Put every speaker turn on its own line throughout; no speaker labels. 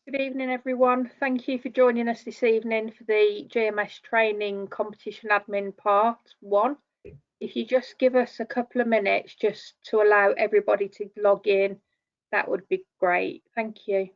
Good evening, everyone. Thank you for joining us this evening for the GMS training competition admin part 1. If you just give us a couple of minutes just to allow everybody to log in, that would be great. Thank you.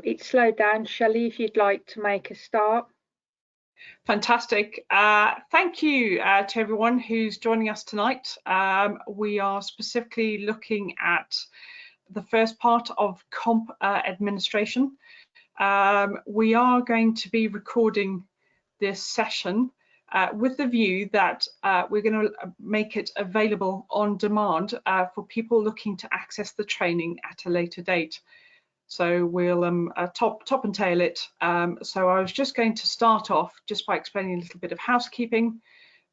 It's slowed down. Shelley, if you'd like to make a start.
Fantastic. Thank you to everyone who's joining us tonight. We are specifically looking at the first part of comp administration. We are going to be recording this session with the view that we're going to make it available on demand for people looking to access the training at a later date. So we'll top and tail it. So I was just going to start off just by explaining a little bit of housekeeping,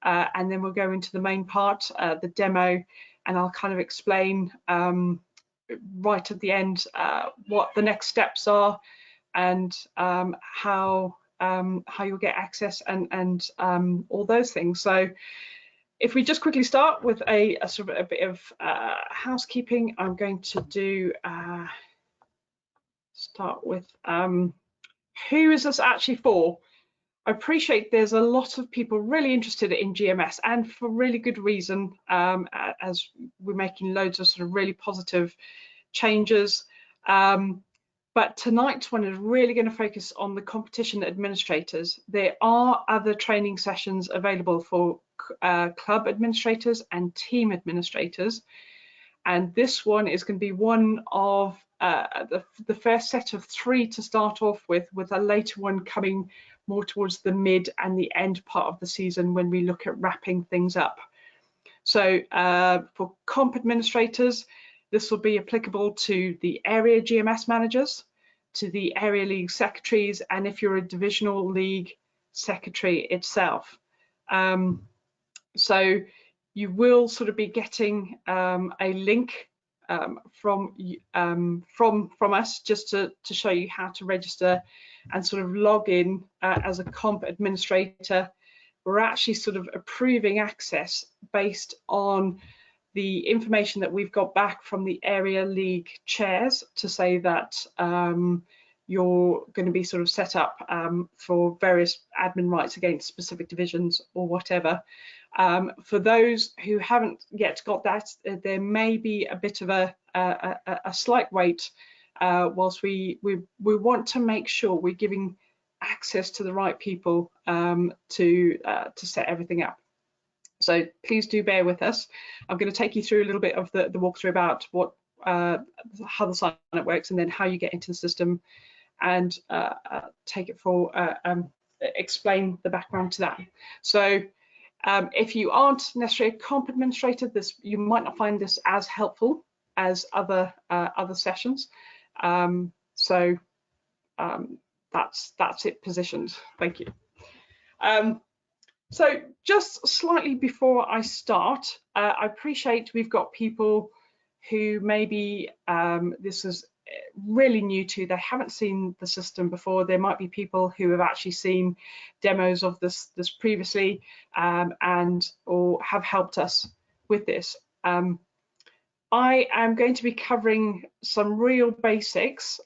and then we'll go into the main part, the demo, and I'll kind of explain right at the end what the next steps are and how you'll get access and all those things. So if we just quickly start with a sort of a bit of housekeeping, I'm going to do start with who is this actually for? I appreciate there's a lot of people really interested in GMS, and for really good reason, as we're making loads of sort of really positive changes. But tonight's one is really going to focus on the competition administrators. There are other training sessions available for club administrators and team administrators. And this one is going to be one of the first set of 3 to start off with a later one coming more towards the mid and the end part of the season when we look at wrapping things up. So for comp administrators, this will be applicable to the area GMS managers, to the area league secretaries, and if you're a divisional league secretary itself. So you will sort of be getting a link from us just to show you how to register and sort of log in as a comp administrator. We're actually sort of approving access based on the information that we've got back from the area league chairs to say that you're going to be sort of set up for various admin rights against specific divisions or whatever. For those who haven't yet got that, there may be a bit of a slight wait whilst we want to make sure we're giving access to the right people to set everything up. So please do bear with us. I'm going to take you through a little bit of the walkthrough about what how the sign up works, and then how you get into the system, and take it for explain the background to that. So if you aren't necessarily a comp administrator, you might not find this as helpful as other sessions. So that's it positioned. Thank you. So just slightly before I start, I appreciate we've got people who maybe this is really new to, they haven't seen the system before. There might be people who have actually seen demos of this previously and or have helped us with this. I am going to be covering some real basics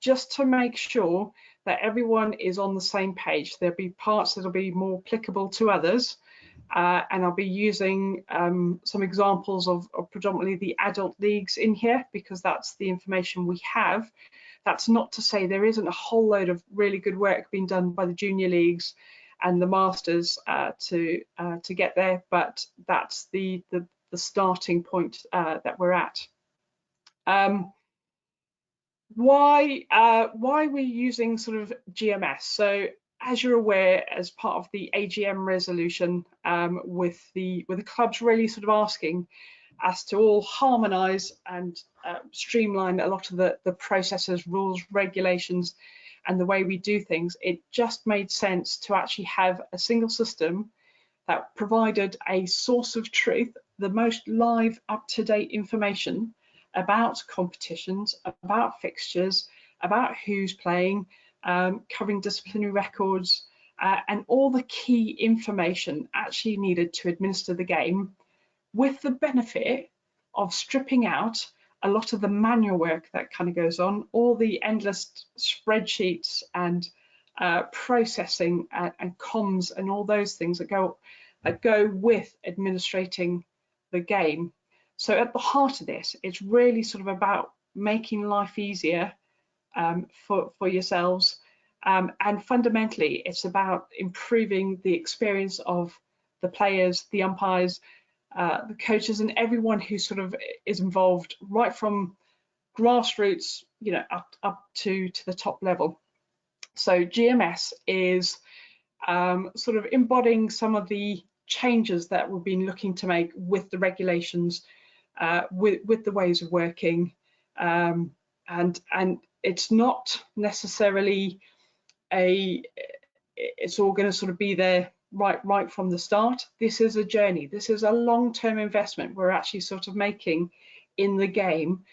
just to make sure that everyone is on the same page. There'll be parts that'll be more applicable to others, and I'll be using some examples of predominantly the adult leagues in here because that's the information we have. That's not to say there isn't a whole load of really good work being done by the junior leagues and the masters to get there, but that's the starting point that we're at. Why we're using sort of GMS? So as you're aware, as part of the AGM resolution, with the clubs really sort of asking us to all harmonise and streamline a lot of the processes, rules, regulations, and the way we do things, it just made sense to actually have a single system that provided a source of truth, the most live, up-to-date information about competitions, about fixtures, about who's playing, covering disciplinary records, and all the key information actually needed to administer the game, with the benefit of stripping out a lot of the manual work that kind of goes on, all the endless spreadsheets and processing and comms and all those things that go with administrating the game. So at the heart of this, it's really sort of about making life easier for yourselves, and fundamentally it's about improving the experience of the players, the umpires, the coaches, and everyone who sort of is involved, right from grassroots, you know, up to the top level. So GMS is sort of embodying some of the changes that we've been looking to make with the regulations, with the ways of working, and it's not necessarily it's all going to sort of be there right from the start. This is a journey. This is a long-term investment we're actually sort of making in the game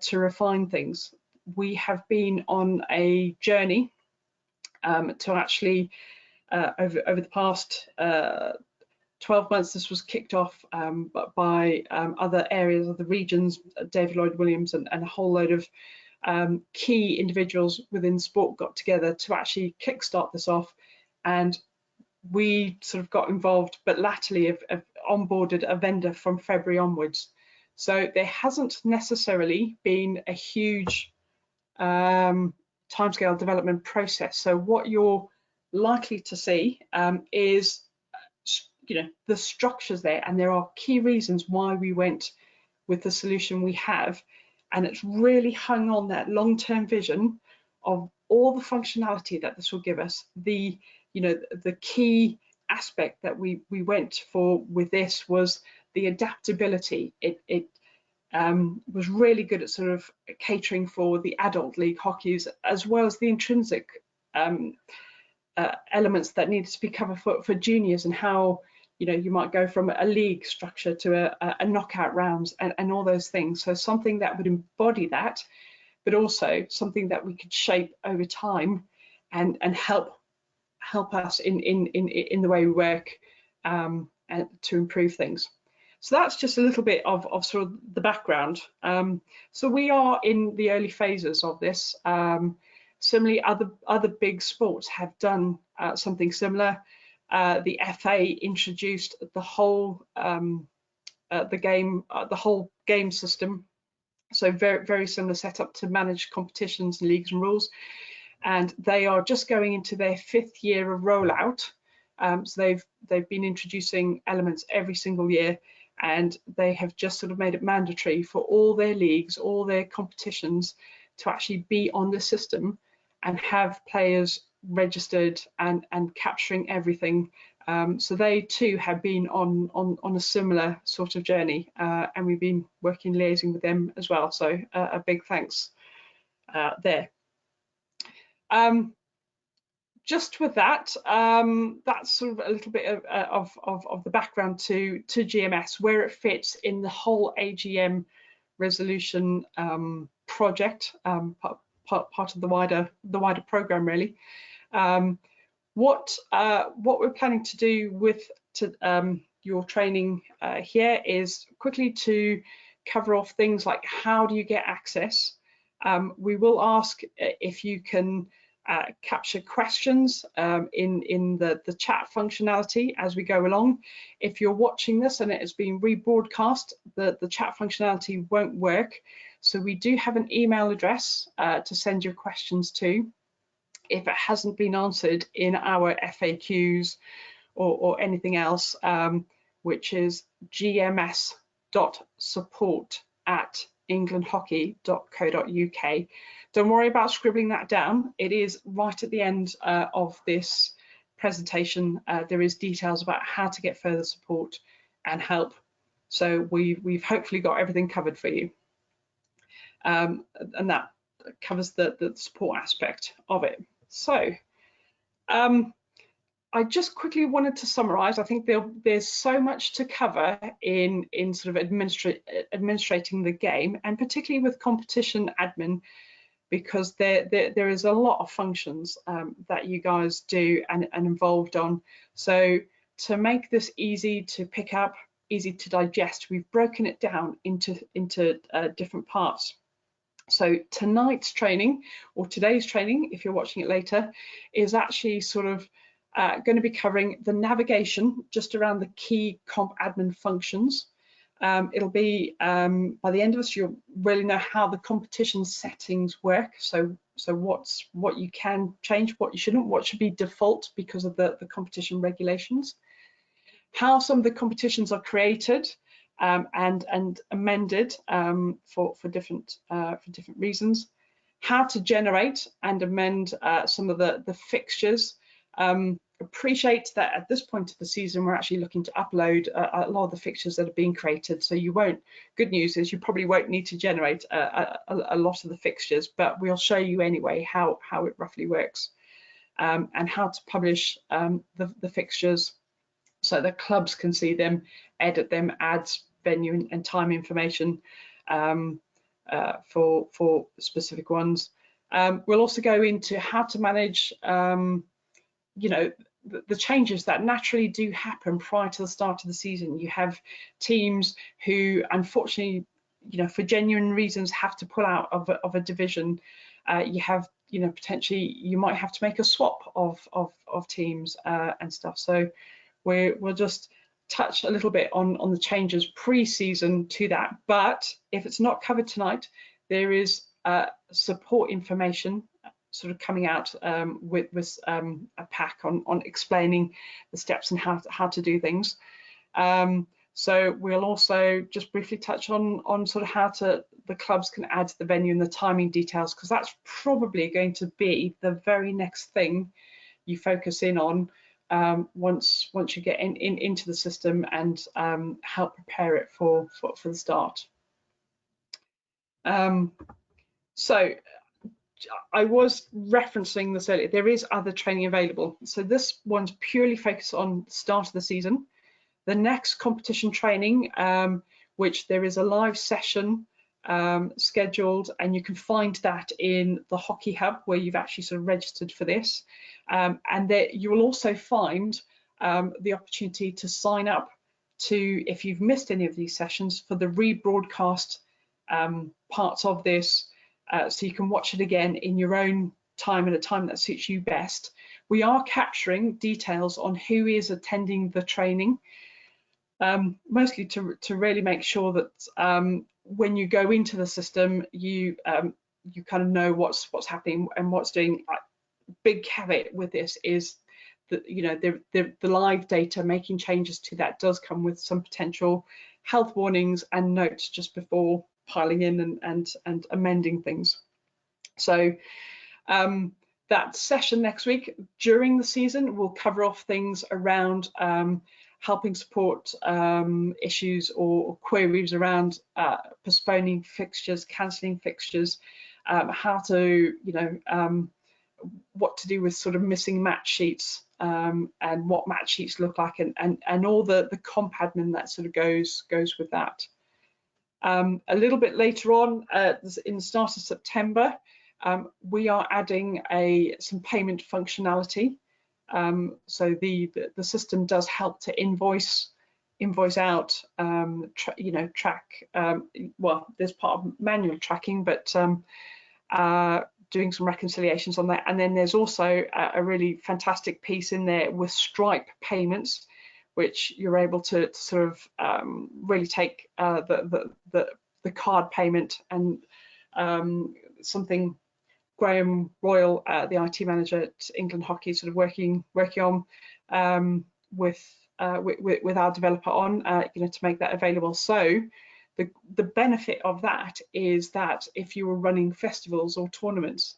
to refine things. We have been on a journey to actually over the past 12 months, this was kicked off by other areas of the regions, David Lloyd Williams and a whole load of key individuals within sport got together to actually kickstart this off, and we sort of got involved, but latterly have onboarded a vendor from February onwards. So there hasn't necessarily been a huge timescale development process. So what you're likely to see is, you know, the structures there, and there are key reasons why we went with the solution we have, and it's really hung on that long-term vision of all the functionality that this will give us. The, you know, the key aspect that we went for with this was the adaptability. It was really good at sort of catering for the adult league hockeys, as well as the intrinsic elements that needed to be covered for juniors, and how, you know, you might go from a league structure to a knockout rounds and all those things. So something that would embody that, but also something that we could shape over time and help us in the way we work, and to improve things. So that's just a little bit of sort of the background. So we are in the early phases of this. Similarly, other big sports have done something similar. The FA introduced the whole the whole game system. So very similar setup to manage competitions and leagues and rules. And they are just going into their 5th year of rollout. So they've been introducing elements every single year, and they have just sort of made it mandatory for all their leagues, all their competitions, to actually be on the system and have players registered and capturing everything. So they too have been on a similar sort of journey, and we've been working, liaising with them as well. So a big thanks there. Just with that, that's sort of a little bit of the background to GMS, where it fits in the whole AGM resolution project, part of the wider program, really. What we're planning to do with your training here is quickly to cover off things like, how do you get access? We will ask if you can capture questions in the chat functionality as we go along. If you're watching this and it has been rebroadcast, the chat functionality won't work. So we do have an email address to send your questions to, if it hasn't been answered in our FAQs or anything else, which is gms.support@ englandhockey.co.uk. Don't worry about scribbling that down. It is right at the end of this presentation. There is details about how to get further support and help. So we've hopefully got everything covered for you. And that covers the support aspect of it. So I just quickly wanted to summarize. I think there's so much to cover in sort of administrating the game, and particularly with competition admin, because there is a lot of functions that you guys do and involved on. So to make this easy to pick up, easy to digest, we've broken it down into different parts. So tonight's training, or today's training, if you're watching it later, is actually sort of going to be covering the navigation just around the key comp admin functions. It'll be by the end of this, you'll really know how the competition settings work. So what you can change, what you shouldn't, what should be default because of the competition regulations, how some of the competitions are created and amended for different reasons, how to generate and amend some of the fixtures. Appreciate that at this point of the season we're actually looking to upload a lot of the fixtures that are being created, so you won't, good news is you probably won't need to generate a lot of the fixtures, but we'll show you anyway how it roughly works, and how to publish the fixtures so that clubs can see them, edit them, add venue and time information for specific ones. We'll also go into how to manage you know, the changes that naturally do happen prior to the start of the season. You have teams who unfortunately, you know, for genuine reasons have to pull out of a division. You have, you know, potentially you might have to make a swap of teams and stuff. So we'll just touch a little bit on the changes pre-season to that. But if it's not covered tonight, there is support information sort of coming out with a pack on explaining the steps and how to do things. So we'll also just briefly touch on sort of how the clubs can add the venue and the timing details, because that's probably going to be the very next thing you focus in on once you get into the system and help prepare it for the start. So I was referencing this earlier, there is other training available. So this one's purely focused on the start of the season. The next competition training, which there is a live session scheduled, and you can find that in the Hockey Hub where you've actually sort of registered for this. And there you will also find the opportunity to sign up to, if you've missed any of these sessions, for the rebroadcast parts of this. So you can watch it again in your own time at a time that suits you best. We are capturing details on who is attending the training, mostly to really make sure that when you go into the system, you kind of know what's happening and what's doing. Big caveat with this is that, you know, the live data, making changes to that does come with some potential health warnings and notes just before piling in and amending things. So that session next week during the season will cover off things around helping support issues or queries around postponing fixtures, cancelling fixtures, how to, you know, what to do with sort of missing match sheets, and what match sheets look like, and all the comp admin that sort of goes with that. A little bit later on, in the start of September, we are adding some payment functionality. So the system does help to invoice out, you know, track. Well, there's part of manual tracking, but doing some reconciliations on that. And then there's also a really fantastic piece in there with Stripe payments, which you're able to sort of really take the card payment, and something Graham Royal, the IT manager at England Hockey, sort of working on with our developer on, you know, to make that available. So the benefit of that is that if you were running festivals or tournaments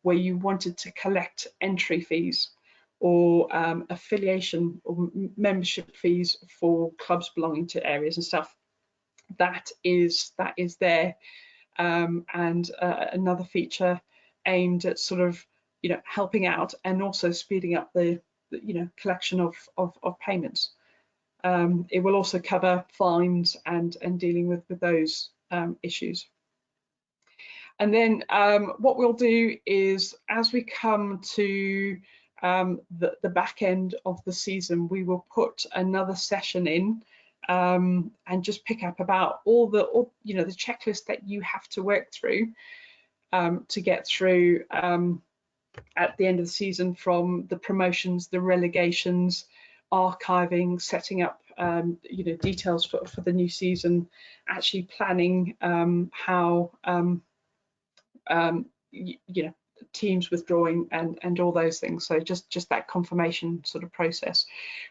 where you wanted to collect entry fees or affiliation or membership fees for clubs belonging to areas and stuff, that is there. And another feature aimed at sort of helping out and also speeding up the collection of payments. It will also cover fines and dealing with those issues. And then what we'll do is, as we come to the back end of the season, we will put another session in and just pick up about all the checklist that you have to work through to get through at the end of the season, from the promotions, the relegations, archiving, setting up details for the new season, actually planning how teams withdrawing and all those things. So just that confirmation sort of process,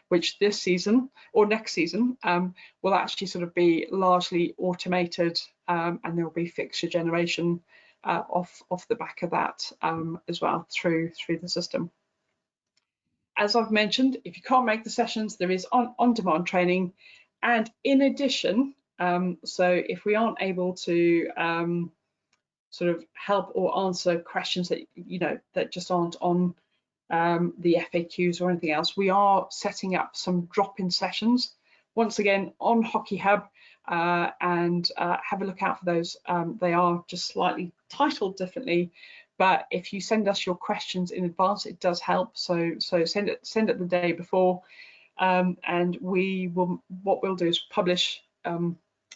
which this season or next season will actually sort of be largely automated, and there will be fixture generation off the back of that as well through the system. As I've mentioned, if you can't make the sessions, there is on-demand training. And in addition, so if we aren't able to sort of help or answer questions that that just aren't on the FAQs or anything else, we are setting up some drop-in sessions once again on Hockey Hub, and have a look out for those. They are just slightly titled differently, but if you send us your questions in advance, it does help. So send it the day before, and what we'll do is publish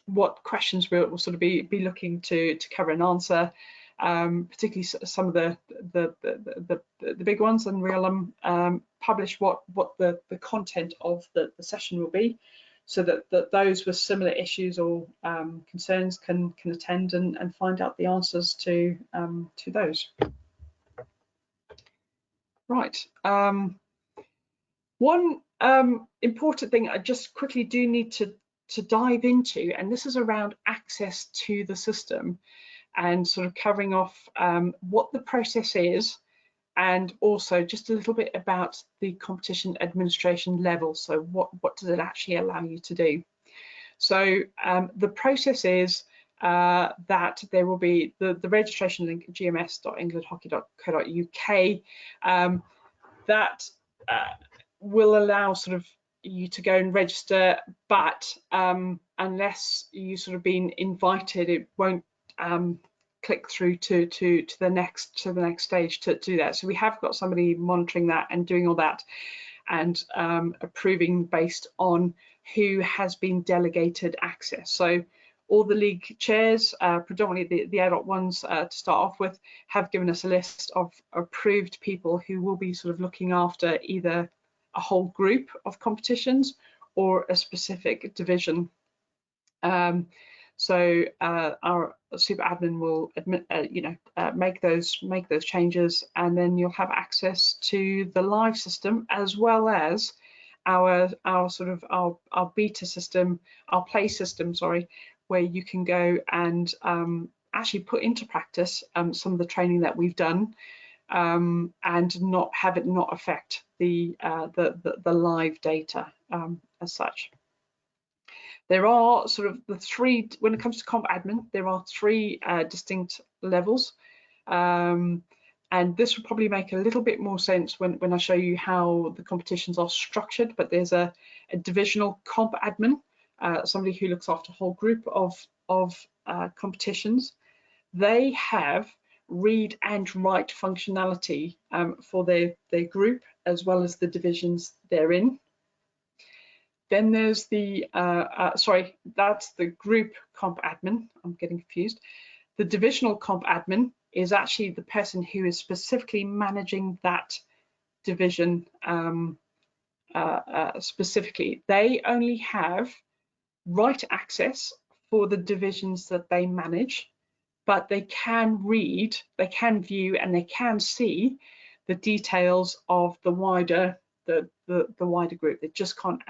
what questions we'll sort of be looking to cover and answer, particularly some of the big ones, and we'll publish what the content of the session will be, so that those with similar issues or concerns can attend and find out the answers to those. Right. One important thing I just quickly do need to dive into, and this is around access to the system and sort of covering off what the process is, and also just a little bit about the competition administration level. So what does it actually allow you to do? So the process is that there will be the registration link, gms.englandhockey.co.uk, that will allow sort of you to go and register, but unless you sort of been invited, it won't click through to the next stage to do that. So we have got somebody monitoring that and doing all that, and approving based on who has been delegated access. So all the league chairs, predominantly the adult ones to start off with, have given us a list of approved people who will be sort of looking after either a whole group of competitions or a specific division. So our super admin will make those changes, and then you'll have access to the live system, as well as our beta system, our play system, sorry, where you can go and actually put into practice some of the training that we've done, and not have it affect the live data as such. There are sort of the three, when it comes to comp admin, there are three distinct levels, and this will probably make a little bit more sense when I show you how the competitions are structured. But there's a divisional comp admin, somebody who looks after a whole group of competitions. They have read and write functionality for their group, as well as the divisions they're in. Then there's the, sorry, that's the group comp admin. I'm getting confused. The divisional comp admin is actually the person who is specifically managing that division specifically. They only have write access for the divisions that they manage, but they can read, they can view, and they can see the details of the wider wider group. They just can't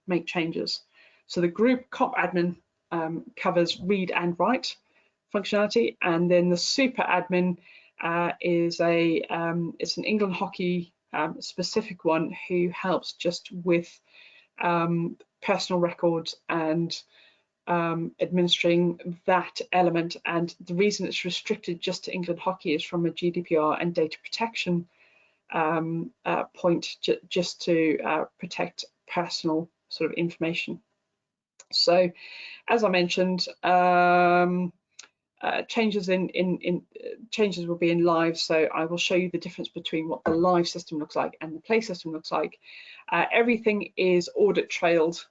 make changes. So the group comp admin covers read and write functionality, and then the super admin is it's an England hockey specific one who helps just with personal records and administering that element. And the reason it's restricted just to England hockey is from a GDPR and data protection point, just to protect personal sort of information. So, as I mentioned, changes changes will be in live. So I will show you the difference between what the live system looks like and the play system looks like. Everything is audit trailed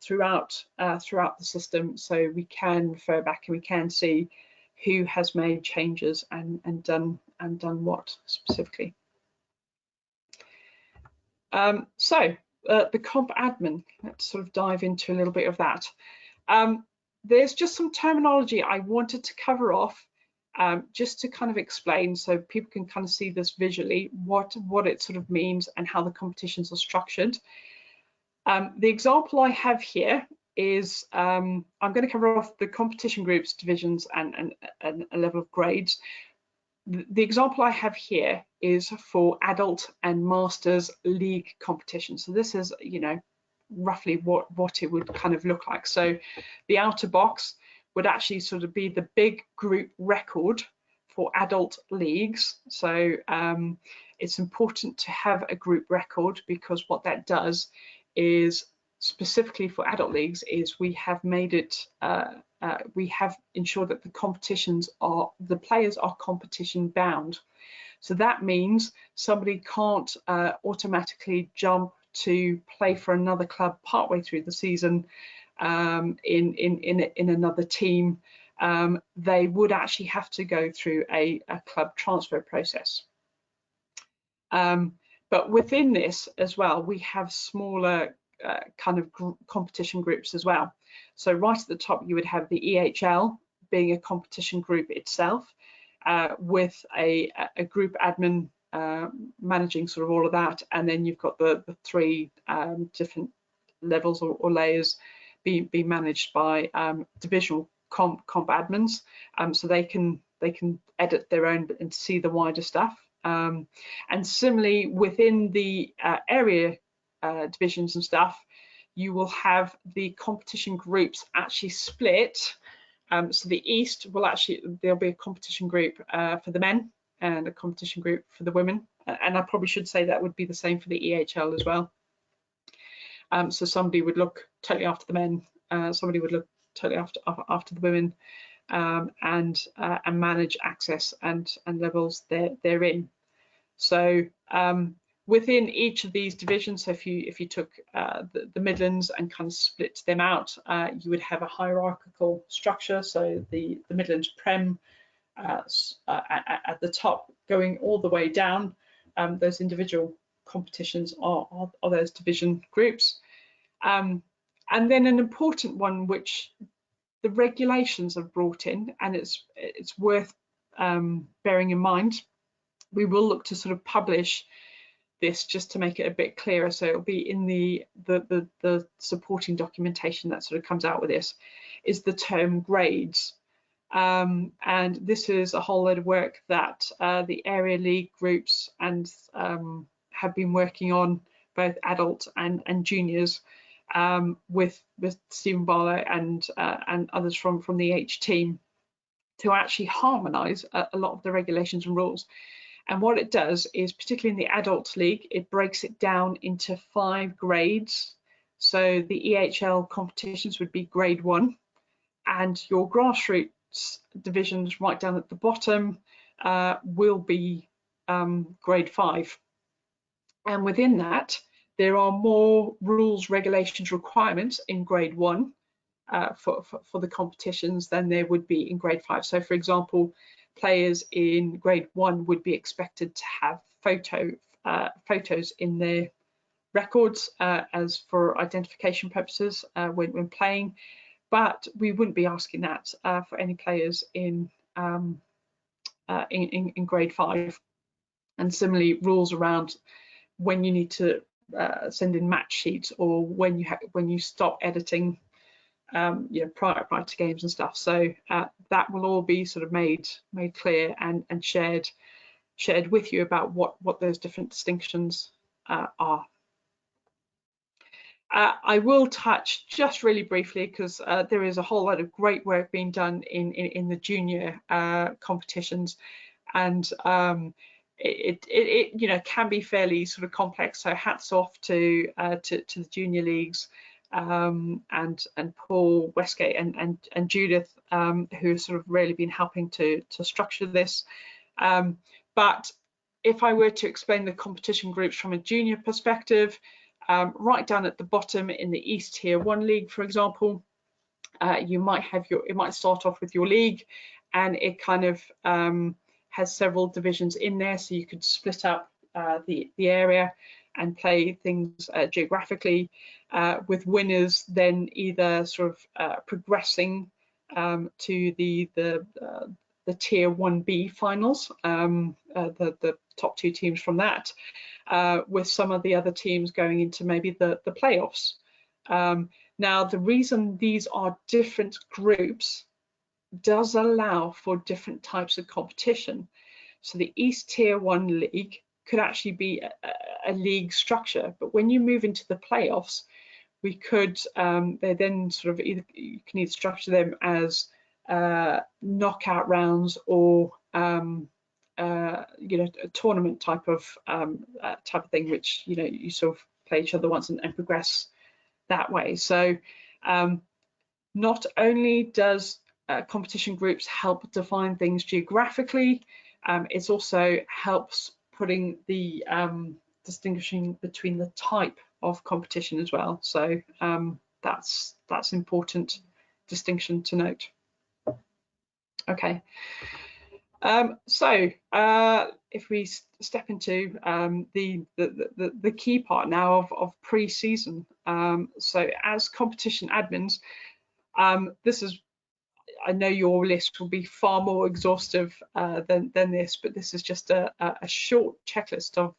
throughout the system, so we can refer back and we can see who has made changes and done what specifically. So the comp admin, let's sort of dive into a little bit of that. There's just some terminology I wanted to cover off just to kind of explain, so people can kind of see this visually, what it sort of means and how the competitions are structured. The example I have here is I'm going to cover off the competition groups, divisions, and a level of grades. The example I have here is for adult and masters league competition. So this is, you know, roughly what it would kind of look like. So the outer box would actually sort of be the big group record for adult leagues. So it's important to have a group record, because what that does is, specifically for adult leagues, is we have made it we have ensured that the competitions are, the players are competition bound. So that means somebody can't automatically to play for another club partway through the season in another team. They would actually have to go through a club transfer process. But within this as well, we have smaller kind of competition groups as well. So right at the top, you would have the EHL being a competition group itself, with a group admin managing sort of all of that, and then you've got the three different levels or layers being managed by divisional comp admins, so they can edit their own and see the wider stuff. And similarly, within the area divisions and stuff, you will have the competition groups actually split. So the East will actually, there'll be a competition group for the men and a competition group for the women. And I probably should say that would be the same for the EHL as well. So somebody would look totally after the men, somebody would look totally after the women, and manage access and levels therein. So within each of these divisions, so if you took the Midlands and kind of split them out, you would have a hierarchical structure. So the Midlands Prem at the top, going all the way down, those individual competitions are those division groups. And then an important one, which the regulations have brought in, and it's worth bearing in mind. We will look to sort of publish this just to make it a bit clearer, so it'll be in the supporting documentation that sort of comes out with this, is the term grades. And this is a whole load of work that the area league groups and have been working on, both adult and juniors, with Stephen Barlow and others from the H team, to actually harmonise a lot of the regulations and rules. And what it does is, particularly in the adult league, it breaks it down into 5 grades. So the EHL competitions would be grade 1, and your grassroots divisions right down at the bottom will be grade 5. And within that, there are more rules, regulations, requirements in grade 1 for the competitions than there would be in grade 5. So for example, players in grade 1 would be expected to have photos in their records as for identification purposes when playing, but we wouldn't be asking that for any players in grade 5. And similarly, rules around when you need to send in match sheets, or when you stop editing prior to games and stuff. So that will all be sort of made clear and shared with you about what those different distinctions are. I will touch just really briefly, because there is a whole lot of great work being done in the junior competitions, and it can be fairly sort of complex. So hats off to the junior leagues, and Paul Westgate and Judith, who have sort of really been helping to structure this. But if I were to explain the competition groups from a junior perspective, right down at the bottom in the East Tier 1 league, for example, you might have it might start off with your league, and it kind of has several divisions in there, so you could split up the area and play things geographically, with winners then either sort of progressing to the Tier 1B finals, the top 2 teams from that, with some of the other teams going into maybe the playoffs. Now, the reason these are different groups does allow for different types of competition. So the East Tier 1 league could actually be a league structure, but when you move into the playoffs, we could they then sort of you can either structure them as knockout rounds, or a tournament type of thing, which you sort of play each other once and progress that way. So not only does competition groups help define things geographically, it also helps putting the distinguishing between the type of competition as well. So that's important distinction to note. Okay. So if we step into the key part now of pre-season, so as competition admins, this is, I know your list will be far more exhaustive than this, but this is just a short checklist of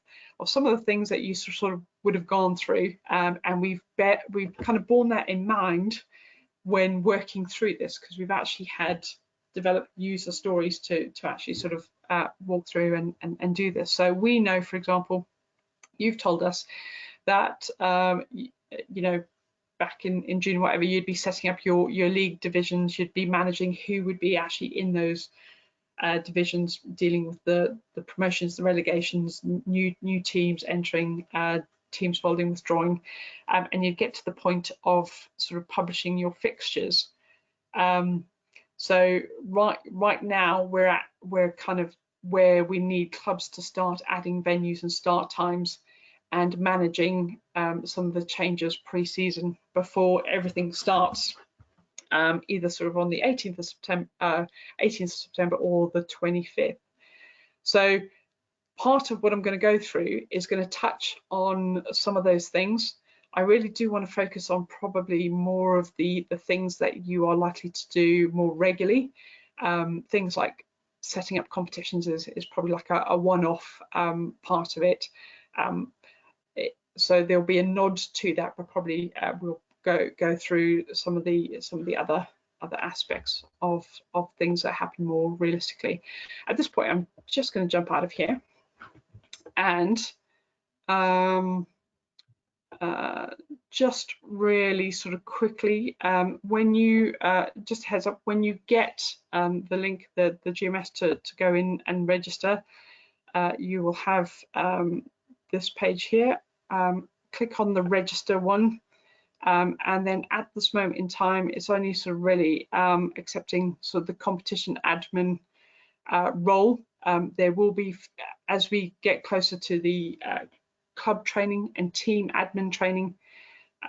some of the things that you sort of would have gone through, and we've kind of borne that in mind when working through this, because we've actually developed user stories to actually sort of walk through and do this. So we know, for example, you've told us that back in June, whatever, you'd be setting up your league divisions, you'd be managing who would be actually in those divisions, dealing with the promotions, the relegations, new teams entering, teams folding, withdrawing, and you'd get to the point of sort of publishing your fixtures. So right now we're kind of where we need clubs to start adding venues and start times, and managing some of the changes pre-season before everything starts, either sort of on the 18th of September or the 25th. So part of what I'm going to go through is going to touch on some of those things. I really do want to focus on probably more of the things that you are likely to do more regularly. Things like setting up competitions is probably like a one-off part of it. So there'll be a nod to that, but probably we'll go through some of the other aspects of things that happen more realistically. At this point, I'm just going to jump out of here and just really sort of quickly, when you just a heads up, when you get the link, the GMS to go in and register, you will have this page here. Click on the register one, and then at this moment in time, it's only sort of really accepting sort of the competition admin role. There will be, as we get closer to the club training and team admin training,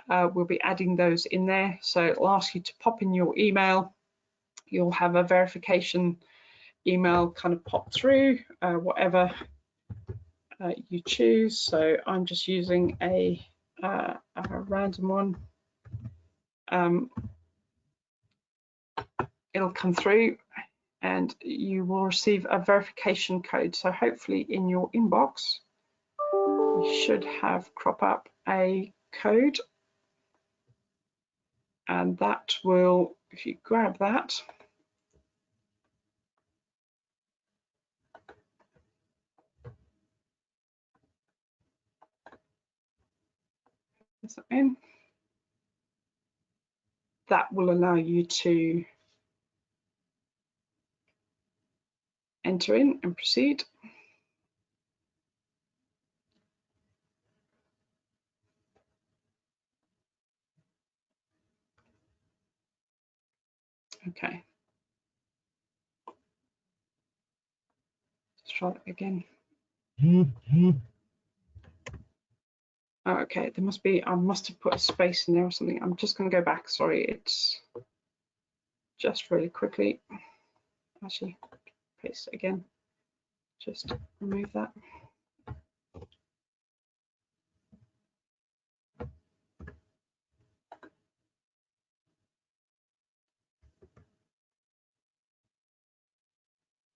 we'll be adding those in there. So it'll ask you to pop in your email. You'll have a verification email kind of pop through, whatever you choose. So I'm just using a random one. It'll come through and you will receive a verification code. So hopefully in your inbox, you should have crop up a code. and that will, if you grab that, in, that will allow you to enter in and proceed. Okay, let's try it again. Okay, there must be, I must have put a space in there or something. I'm just going to go back. Sorry, it's just really quickly. Actually, paste it again. Just remove that.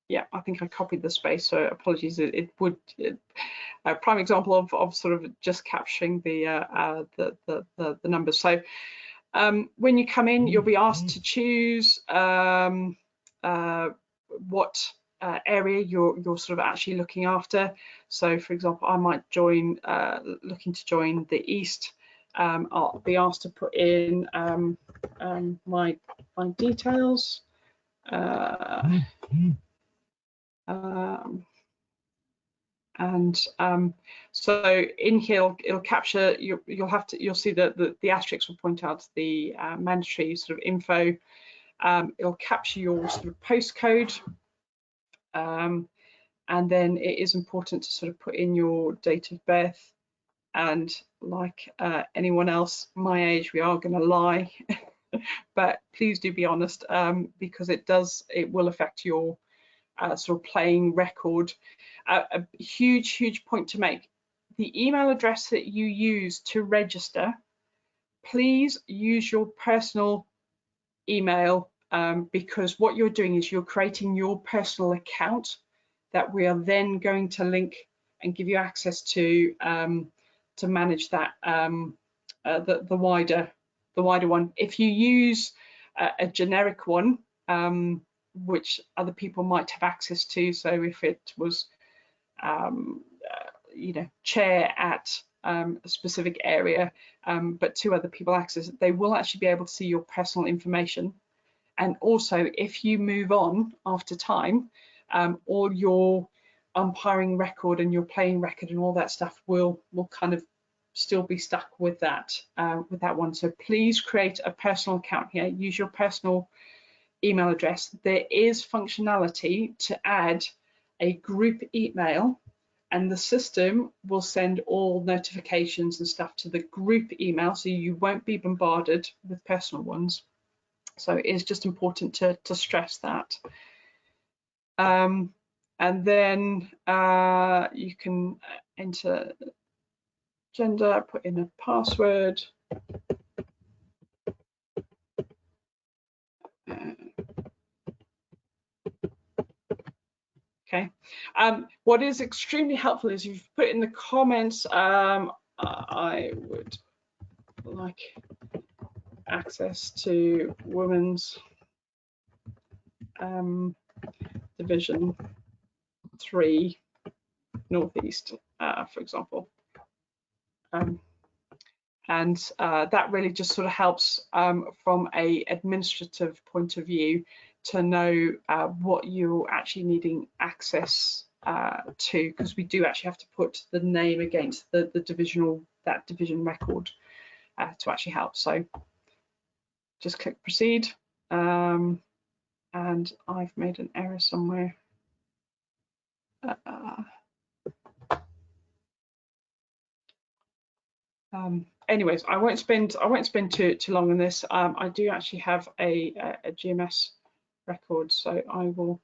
Yeah, I think I copied the space, so apologies. It would a prime example of sort of just capturing the numbers. So when you come in, you'll be asked to choose what area you're sort of actually looking after. So, for example, I might join looking to join the East. I'll be asked to put in my details. So in here it'll capture, you'll see that the asterisk will point out the mandatory sort of info. It'll capture your sort of postcode, and then it is important to sort of put in your date of birth. And like anyone else my age, we are going to lie, but please do be honest, because it will affect your sort of playing record. A huge point to make: the email address that you use to register, please use your personal email, because what you're doing is you're creating your personal account that we are then going to link and give you access to manage that, the wider one. If you use a generic one, which other people might have access to, so if it was you know, chair at a specific area, but two other people access it, they will actually be able to see your personal information. And also, if you move on after time, all your umpiring record and your playing record and all that stuff will kind of still be stuck with that one. So please create a personal account here. Use your personal email address. There is functionality to add a group email, and the system will send all notifications and stuff to the group email, so you won't be bombarded with personal ones. So it is just important to stress that. And then you can enter gender, put in a password. Okay. What is extremely helpful is you've put in the comments, I would like access to Women's Division 3 Northeast, for example. And that really just sort of helps from a administrative point of view to know what you're actually needing access to, because we do actually have to put the name against the division record to actually help. So just click proceed, and I've made an error somewhere. Anyways, I won't spend too long on this. I do actually have a GMS record, so I will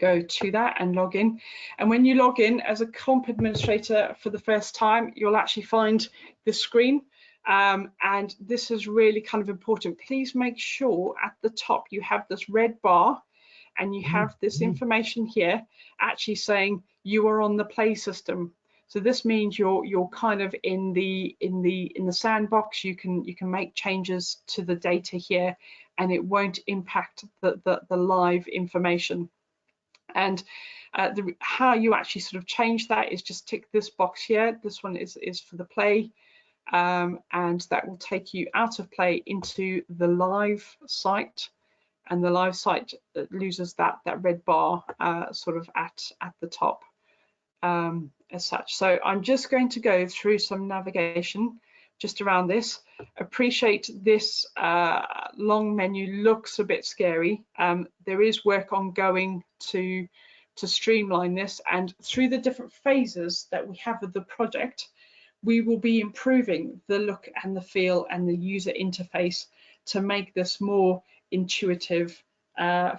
go to that and log in. And when you log in as a comp administrator for the first time, you'll actually find this screen, and this is really kind of important. Please make sure at the top you have this red bar and you have this information here actually saying you are on the play system. So this means you're kind of in the sandbox. You can make changes to the data here, and it won't impact the live information. And how you actually sort of change that is just tick this box here. This one is for the play, and that will take you out of play into the live site. And the live site loses that red bar sort of at the top as such. So I'm just going to go through some navigation just around this. Appreciate this long menu looks a bit scary. There is work ongoing to streamline this, and through the different phases that we have of the project, we will be improving the look and the feel and the user interface to make this more intuitive.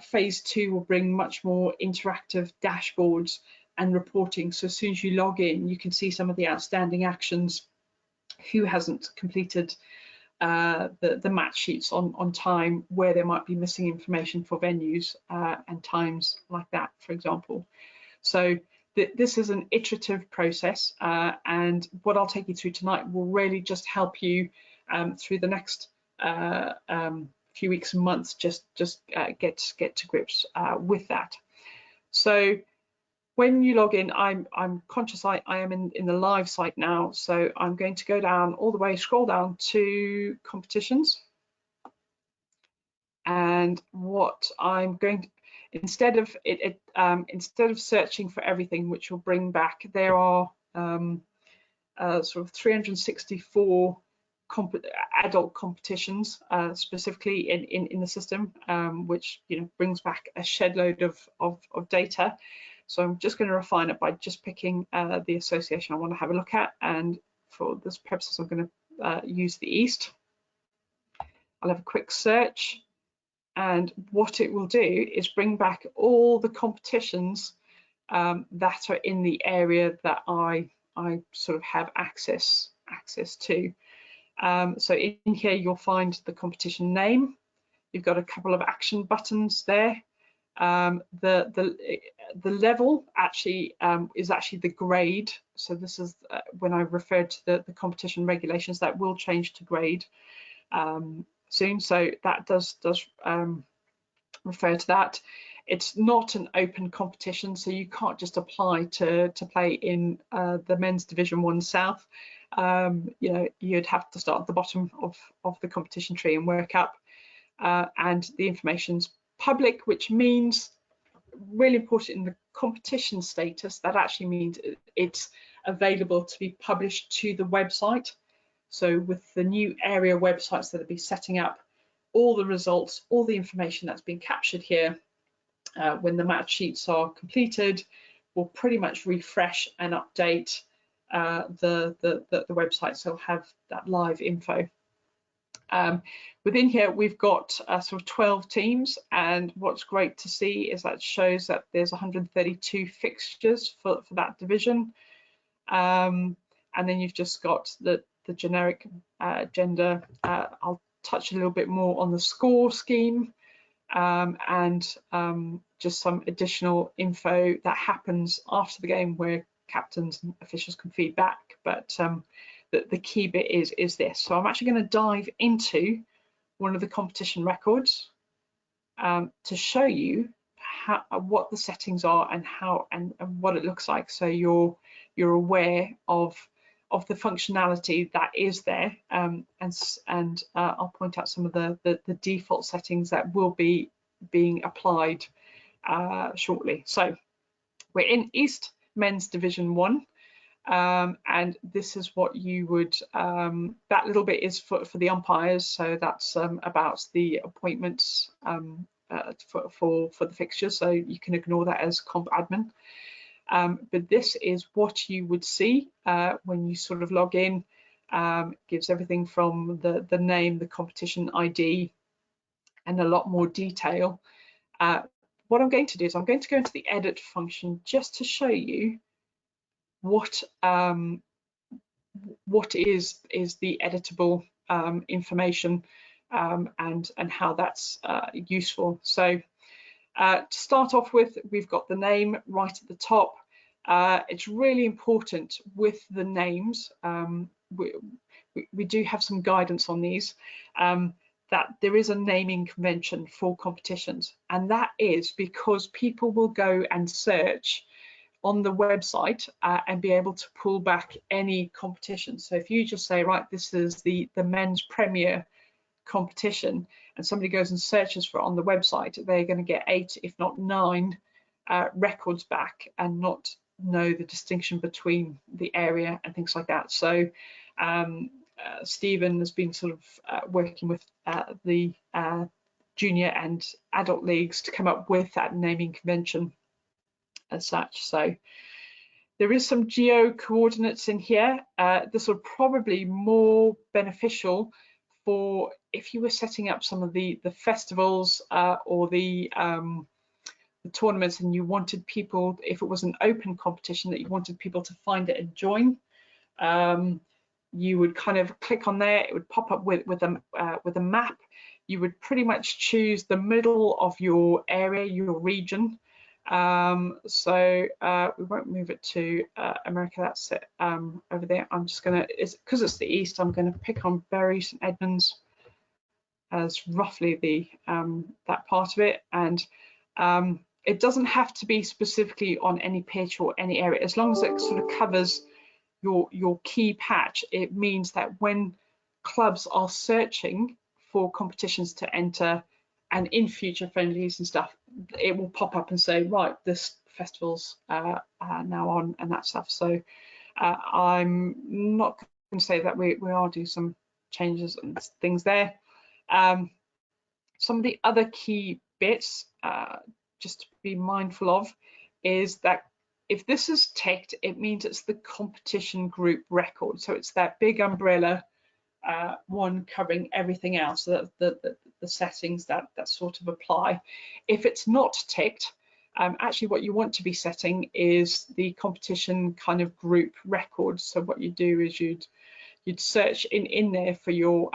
Phase 2 will bring much more interactive dashboards and reporting. So as soon as you log in, you can see some of the outstanding actions, who hasn't completed the match sheets on time, where there might be missing information for venues and times like that, for example. So this is an iterative process, and what I'll take you through tonight will really just help you through the next few weeks and months just get to grips with that. So when you log in, I'm conscious I am in the live site now, so I'm going to go down all the way, scroll down to competitions, and what I'm going to, instead of searching for everything, which will bring back, there are sort of 364 adult competitions specifically in the system, which brings back a shed load of data. So I'm just going to refine it by just picking the association I want to have a look at, and for this purposes I'm going to use the East. I'll have a quick search, and what it will do is bring back all the competitions that are in the area that I sort of have access to. So in here you'll find the competition name. You've got a couple of action buttons there. The level actually is actually the grade. So this is when I referred to the competition regulations, that will change to grade soon. So that does refer to that. It's not an open competition, so you can't just apply to play in the men's Division 1 South. You'd have to start at the bottom of the competition tree and work up. And the information's public, which means, really important in the competition status, that actually means it's available to be published to the website. So with the new area websites that will be setting up, all the results, all the information that's been captured here, when the match sheets are completed, will pretty much refresh and update the website, so have that live info. Within here we've got sort of 12 teams, and what's great to see is that shows that there's 132 fixtures for that division, and then you've just got the generic gender. I'll touch a little bit more on the score scheme, and just some additional info that happens after the game where captains and officials can feed back, but the key bit is this. So I'm actually going to dive into one of the competition records to show you what the settings are and how and what it looks like, so you're aware of the functionality that is there, and I'll point out some of the default settings that will be being applied shortly. So we're in East Men's Division 1. And this is what you would, that little bit is for the umpires, so that's about the appointments for the fixtures, so you can ignore that as comp admin. But this is what you would see when you sort of log in. Gives everything from the name, the competition ID, and a lot more detail. What I'm going to do is I'm going to go into the edit function just to show you what is the editable information, and how that's useful. So to start off with, we've got the name right at the top. it's really important with the names. We do have some guidance on these, that there is a naming convention for competitions, and that is because people will go and search on the website and be able to pull back any competition. So if you just say, right, this is the men's premier competition, and somebody goes and searches for it on the website, they're going to get 8, if not 9 records back and not know the distinction between the area and things like that. So Stephen has been sort of working with the junior and adult leagues to come up with that naming convention as such. So there is some geo coordinates in here. This will probably more beneficial for if you were setting up some of the festivals or the tournaments, and you wanted people, if it was an open competition, that you wanted people to find it and join. You would kind of click on there, it would pop up with a map. You would pretty much choose the middle of your area, your region. So we won't move it to America, that's it over there. I'm just gonna, because it's the east, I'm gonna pick on Bury St Edmunds as roughly the that part of it, and it doesn't have to be specifically on any pitch or any area, as long as it sort of covers your key patch. It means that when clubs are searching for competitions to enter and in future friendlies and stuff, it will pop up and say, right, this festival's now on and that stuff. So I'm not going to say that we are doing some changes and things there. Some of the other key bits just to be mindful of is that if this is ticked, it means it's the competition group record. So it's that big umbrella one covering everything else, the settings that sort of apply. If it's not ticked, actually what you want to be setting is the competition kind of group record. So what you do is you'd search in there for your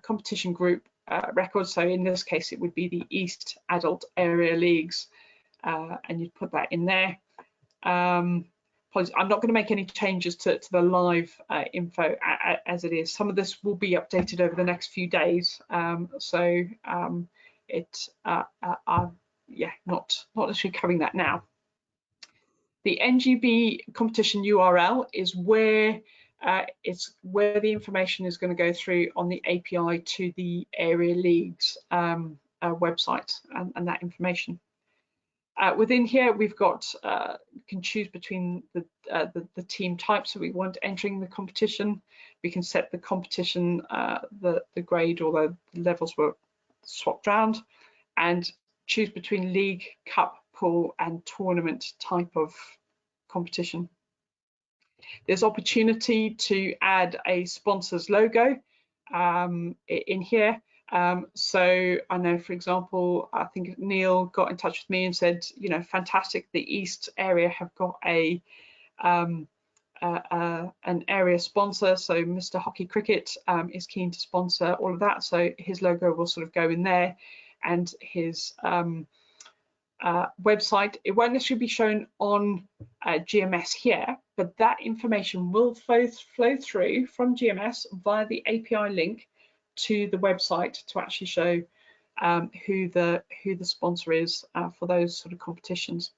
competition group record. So in this case, it would be the East Adult Area Leagues, and you'd put that in there. I'm not going to make any changes to the live info as it is. Some of this will be updated over the next few days. Yeah, not necessarily covering that now. The NGB competition URL is where the information is going to go through on the API to the area leagues website and that information. Within here, we've got can choose between the team types that we want entering the competition. We can set the competition, the grade or the levels were swapped around, and choose between league, cup, pool, and tournament type of competition. There's opportunity to add a sponsor's logo in here. So I know, for example, I think Neil got in touch with me and said, you know, fantastic, the East area have got an area sponsor. So Mr. Hockey Cricket is keen to sponsor all of that. So his logo will sort of go in there, and his website. It won't necessarily be shown on GMS here, but that information will flow through from GMS via the API link to the website to actually show who the sponsor is for those sort of competitions.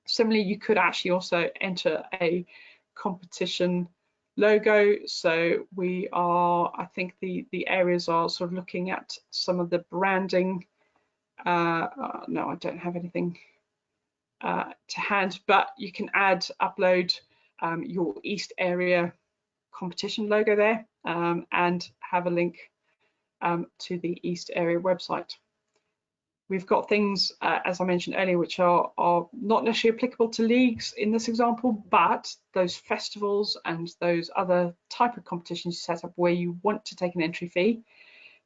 Similarly, you could actually also enter a competition logo. So we are, I think the areas are sort of looking at some of the branding. No, I don't have anything to hand, but you can upload your East area competition logo there and have a link to the East area website. We've got things, as I mentioned earlier, which are not necessarily applicable to leagues in this example, but those festivals and those other type of competitions you set up where you want to take an entry fee,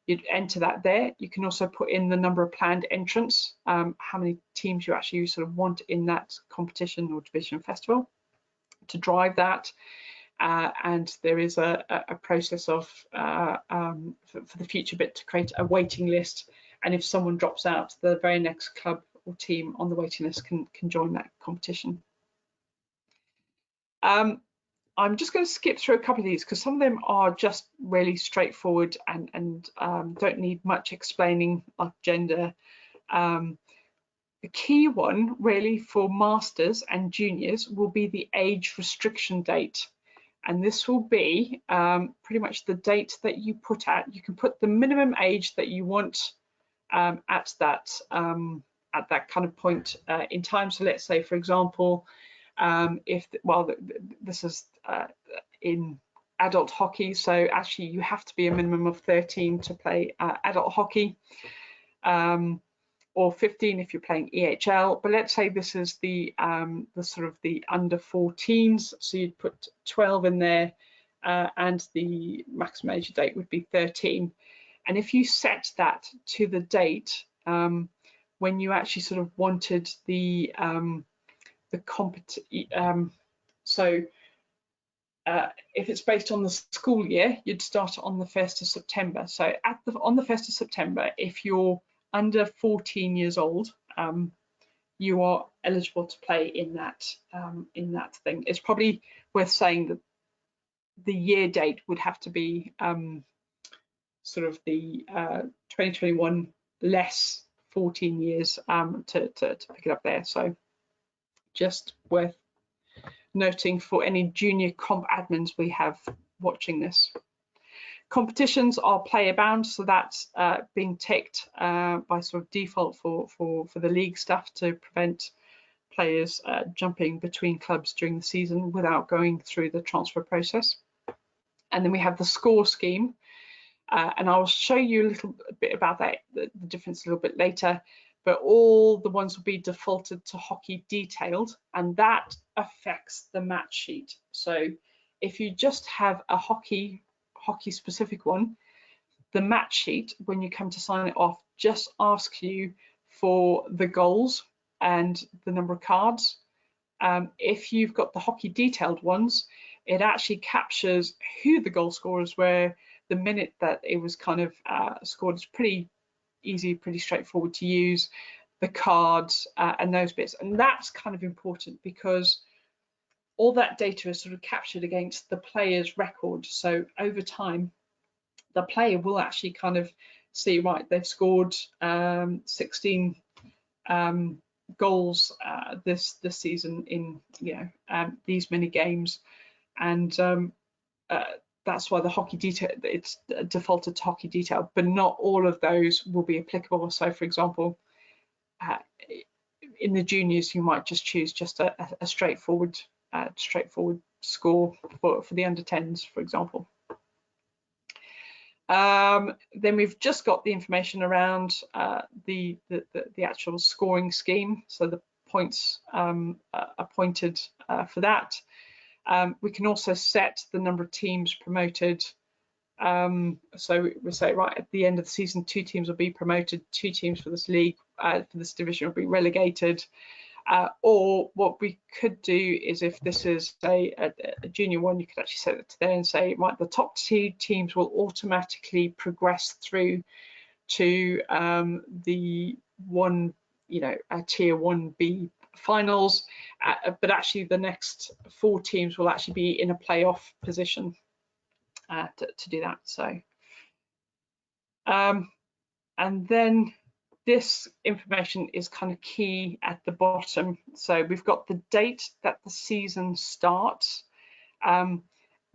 you'd enter that there. You can also put in the number of planned entrants, how many teams you actually sort of want in that competition or division festival to drive that. And there is a process of for the future bit to create a waiting list, and if someone drops out, the very next club or team on the waiting list can join that competition. I'm just going to skip through a couple of these because some of them are just really straightforward and don't need much explaining, like gender. The key one really for masters and juniors will be the age restriction date. And this will be pretty much the date that you put at. You can put the minimum age that you want at that kind of point in time. So let's say, for example, this is in adult hockey, so actually you have to be a minimum of 13 to play adult hockey, or 15 if you're playing EHL. But let's say this is the sort of the under 14s, so you'd put 12 in there, and the maximum age date would be 13. And if you set that to the date when you actually sort of wanted the if it's based on the school year, you'd start on the 1st of September. So on the 1st of September, if you're under 14 years old, you are eligible to play in that thing. It's probably worth saying that the year date would have to be sort of the 2021 less 14 years to pick it up there. So just worth noting for any junior comp admins we have watching this. Competitions are player bound, so that's being ticked by sort of default for the league staff to prevent players jumping between clubs during the season without going through the transfer process. And then we have the score scheme, and I'll show you a little bit about that, the difference a little bit later. But all the ones will be defaulted to hockey detailed, and that affects the match sheet. So if you just have a hockey specific one, the match sheet, when you come to sign it off, just asks you for the goals and the number of cards. If you've got the hockey detailed ones, it actually captures who the goal scorers were, the minute that it was kind of scored. It's pretty easy, pretty straightforward to use, the cards and those bits. And that's kind of important because all that data is sort of captured against the player's record. So over time, the player will actually kind of see, right, they've scored 16 goals this season in these many games, and that's why the hockey detail, it's defaulted to hockey detail, but not all of those will be applicable. So for example, in the juniors, you might just choose just a straightforward score for the under 10s, for example. Then we've just got the information around the actual scoring scheme, so the points appointed for that. We can also set the number of teams promoted. So we say, right, at the end of the season, 2 teams will be promoted, 2 teams for this league, for this division will be relegated. Or what we could do is, if this is a junior one, you could actually set it to there and say, right, the top 2 teams will automatically progress through to the tier 1B finals, but actually the next 4 teams will actually be in a playoff position to do that. So and then this information is kind of key at the bottom. So we've got the date that the season starts.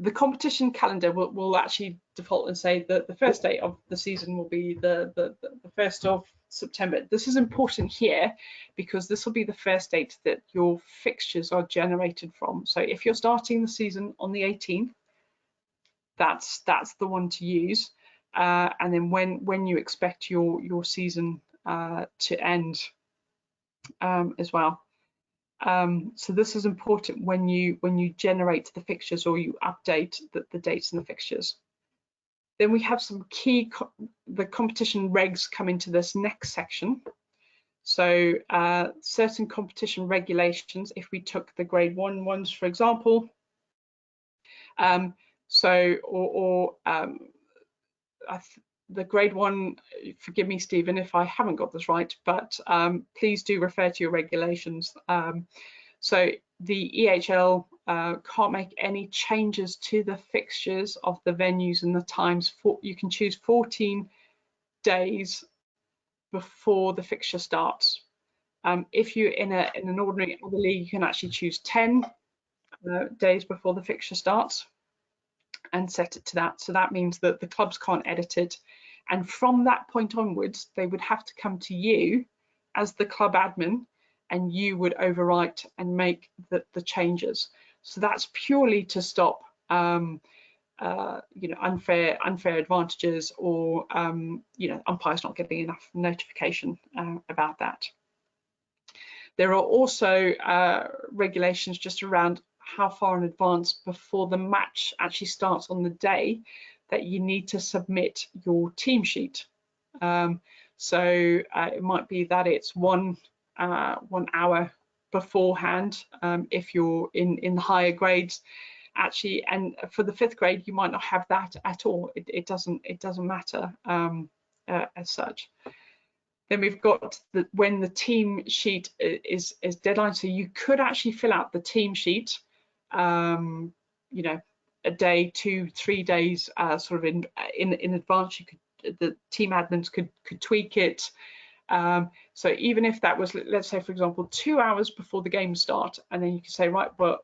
The competition calendar will actually default and say that the first date of the season will be the 1st of September. This is important here because this will be the first date that your fixtures are generated from. So if you're starting the season on the 18th, that's the one to use. And then when you expect your season to end as well. So this is important when you generate the fixtures or you update the dates and the fixtures. Then we have some key the competition regs come into this next section. So certain competition regulations, if we took the grade 1 ones, for example, the grade 1, forgive me, Stephen, if I haven't got this right, but please do refer to your regulations. So the EHL can't make any changes to the fixtures of the venues and the times. You can choose 14 days before the fixture starts. If you're in an ordinary other league, you can actually choose 10 days before the fixture starts and set it to that. So that means that the clubs can't edit it. And from that point onwards, they would have to come to you as the club admin, and you would overwrite and make the changes. So that's purely to stop unfair advantages, or umpires not getting enough notification about that. There are also regulations just around how far in advance before the match actually starts on the day that you need to submit your team sheet. So it might be that it's 1 hour beforehand if you're in the higher grades, actually, and for the 5th grade you might not have that at all. It doesn't matter as such. Then we've got when the team sheet is deadline. So you could actually fill out the team sheet, a day, 2-3 days, sort of in advance. The team admins could tweak it. So even if that was, let's say, for example, 2 hours before the game start, and then you can say, right, well,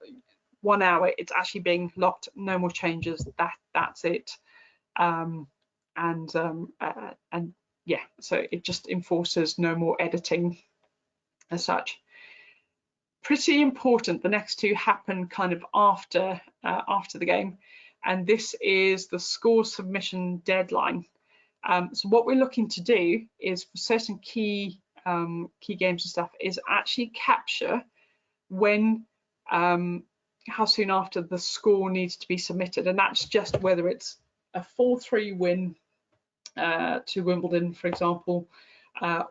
1 hour, it's actually being locked, no more changes. That's it. Yeah, so it just enforces no more editing as such. Pretty important, the next two happen kind of after the game, and this is the score submission deadline. So what we're looking to do is, for certain key games and stuff, is actually capture when how soon after the score needs to be submitted, and that's just whether it's a 4-3 win to Wimbledon, for example,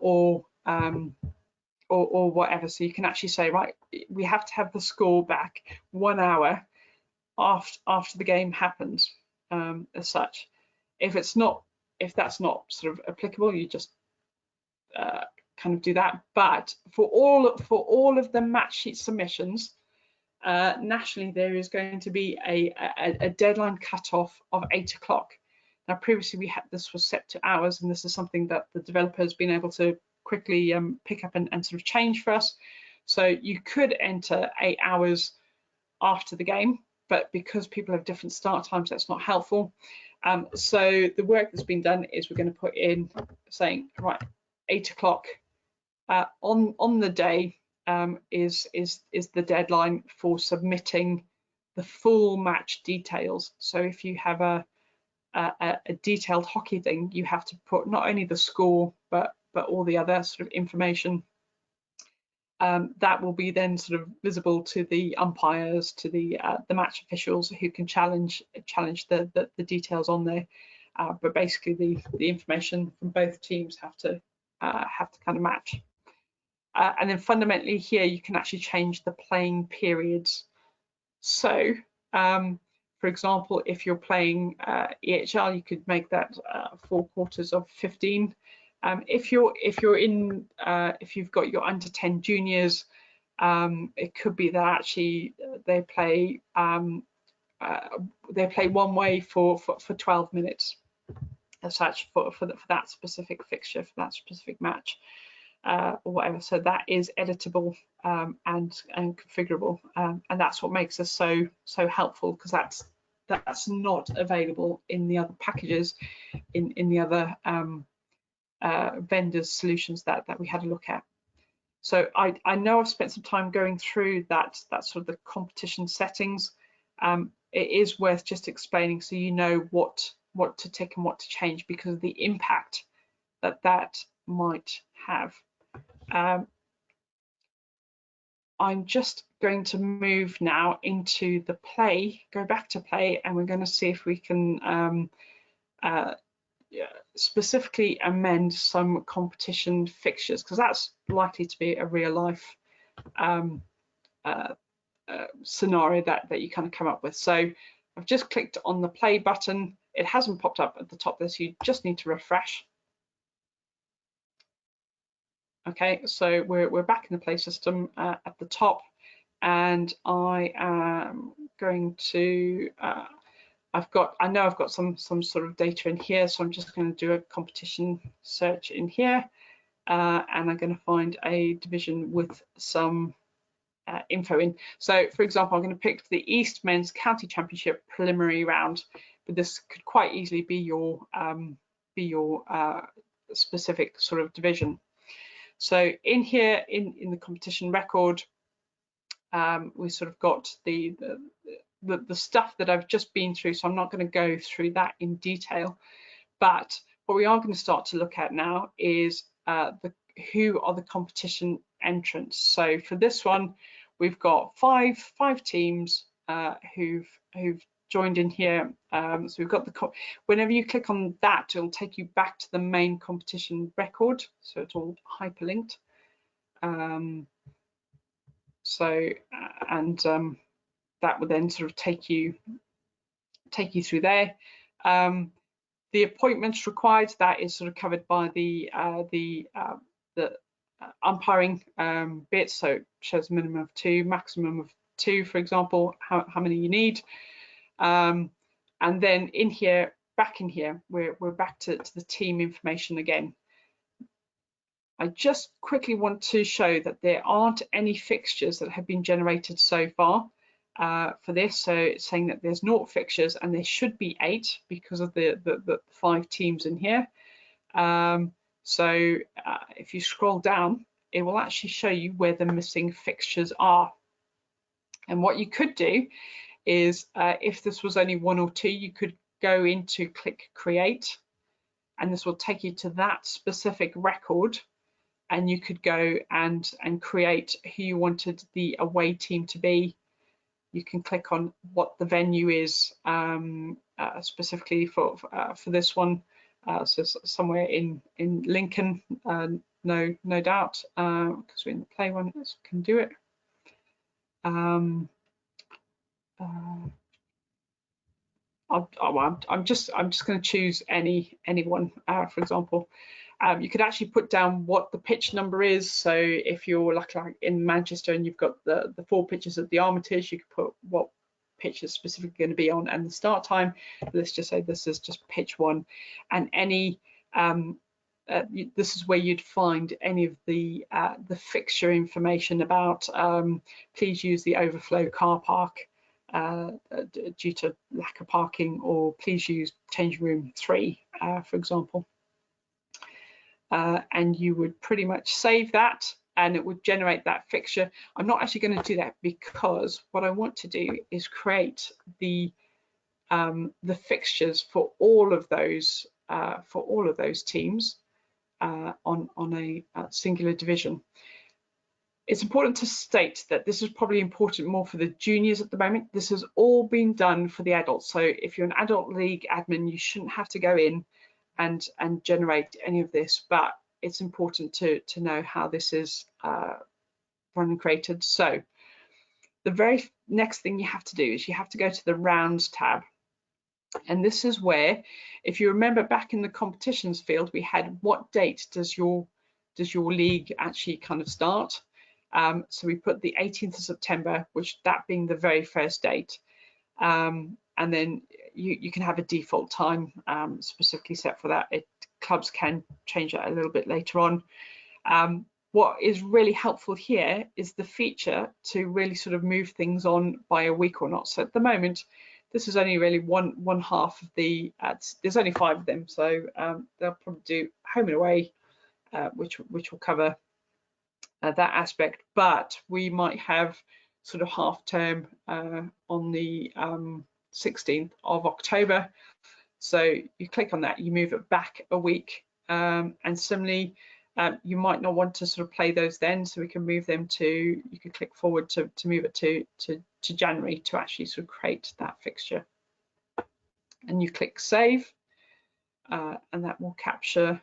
or whatever. So you can actually say, right, we have to have the score back 1 hour after the game happens, as such. If that's not sort of applicable, you just kind of do that. But for all of the match sheet submissions, nationally, there is going to be a deadline cutoff of 8 o'clock. Now, previously this was set to hours, and this is something that the developer has been able to quickly pick up and sort of change for us. So you could enter 8 hours after the game, but because people have different start times, that's not helpful. So the work that's been done is we're going to put in saying, right, 8 o'clock on the day is the deadline for submitting the full match details. So if you have a detailed hockey thing, you have to put not only the score but all the other sort of information that will be then sort of visible to the umpires, to the match officials, who can challenge the details on there. But basically the information from both teams have to kind of match. And then fundamentally here you can actually change the playing periods. So for example, if you're playing EHL, you could make that 4 quarters of 15. If you've got your under 10 juniors, it could be that actually they play one way for 12 minutes as such for that specific fixture, for that specific match, or whatever. So that is editable and configurable, and that's what makes us so helpful, because that's not available in the other packages, in the other vendors' solutions that we had a look at. So I know I've spent some time going through that sort of the competition settings. It is worth just explaining so you know what to tick and what to change, because of the impact that might have. I'm just going to move now into the go back to play, and we're going to see if we can specifically amend some competition fixtures, because that's likely to be a real life scenario that you kind of come up with. So I've just clicked on the play button. It hasn't popped up at the top there, so you just need to refresh. Okay, so we're back in the play system at the top. and I am going to, I know I've got some sort of data in here, so I'm just going to do a competition search in here, and I'm going to find a division with some info in. So, for example, I'm going to pick the East Men's County Championship preliminary round, but this could quite easily be your specific sort of division. So in here, in the competition record, we sort of got the stuff that I've just been through, so I'm not going to go through that in detail. But what we are going to start to look at now is who are the competition entrants. So for this one, we've got five teams who've joined in here. So we've got whenever you click on that, it'll take you back to the main competition record. So it's all hyperlinked. That would then sort of take you through there. The appointments required, that is sort of covered by the umpiring bit. So it shows a minimum of 2, maximum of 2, for example, how many you need. And then in here, back in here, we're back to the team information again. I just quickly want to show that there aren't any fixtures that have been generated so far for this. So it's saying that there's 0 fixtures, and there should be 8 because of the 5 teams in here. So if you scroll down, it will actually show you where the missing fixtures are. And what you could do is, if this was only 1 or 2, you could go into click create, and this will take you to that specific record. And you could go and create who you wanted the away team to be. You can click on what the venue is specifically for this one. So somewhere in Lincoln, no doubt, because we're in the play one, so can do it. I'm just going to choose anyone, for example. You could actually put down what the pitch number is. So if you're like in Manchester and you've got the 4 pitches at the Armitage, you could put what pitch is specifically going to be on and the start time. Let's just say this is just pitch 1, and any this is where you'd find any of the fixture information about please use the overflow car park due to lack of parking, or please use change room 3, for example. And you would pretty much save that, and it would generate that fixture. I'm not actually going to do that, because what I want to do is create the fixtures for all of those teams on a singular division. It's important to state that this is probably important more for the juniors at the moment. This has all been done for the adults. So if you're an adult league admin, you shouldn't have to go in and generate any of this, but it's important to know how this is run and created. So the very next thing you have to do is you have to go to the rounds tab, and this is where, if you remember back in the competitions field, we had what date does your league actually kind of start. So we put the 18th of September, which that being the very first date, and then you can have a default time specifically set for that. Clubs can change that a little bit later on. What is really helpful here is the feature to really sort of move things on by a week or not. So at the moment, this is only really one half of the ads. There's only 5 of them, so they'll probably do home and away, which will cover that aspect. But we might have sort of half term on the 16th of October. So you click on that, you move it back a week, and similarly, you might not want to sort of play those then, so we can move them to, you can click forward to move it to January to actually sort of create that fixture. And you click save, and that will capture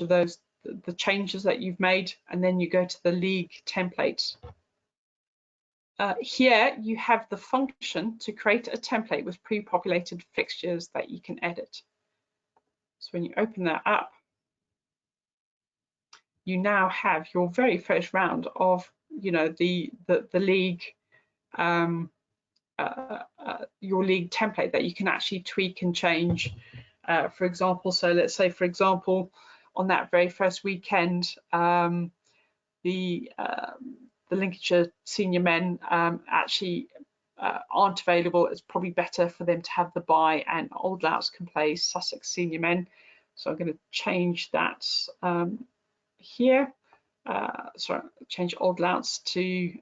those the changes that you've made, and then you go to the league templates. Here you have the function to create a template with pre-populated fixtures that you can edit. So when you open that up, you now have your very first round of you know, the league, your league template that you can actually tweak and change. For example, so let's say, for example, on that very first weekend, the Lincolnshire senior men actually aren't available. It's probably better for them to have the bye, and Old Louts can play Sussex senior men. So I'm going to change that here. Sorry, change Old Louts to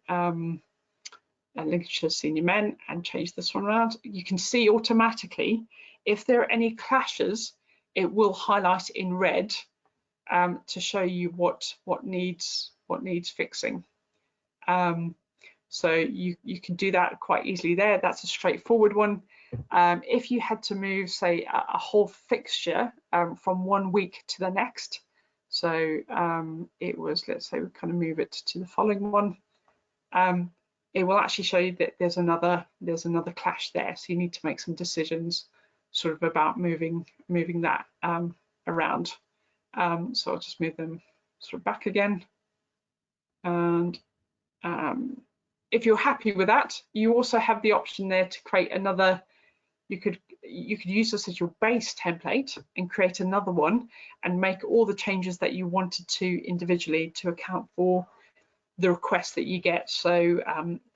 Lincolnshire senior men and change this one around. You can see automatically if there are any clashes, it will highlight in red to show you what needs fixing. So you can do that quite easily there. That's a straightforward one. If you had to move, say, a whole fixture from one week to the next, so it was, let's say we kind of move it to the following one, it will actually show you that there's another clash there. So you need to make some decisions sort of about moving that around. So I'll just move them sort of back again. And if you're happy with that, you also have the option there to create another. You could use this as your base template and create another one and make all the changes that you wanted to individually to account for the requests that you get. So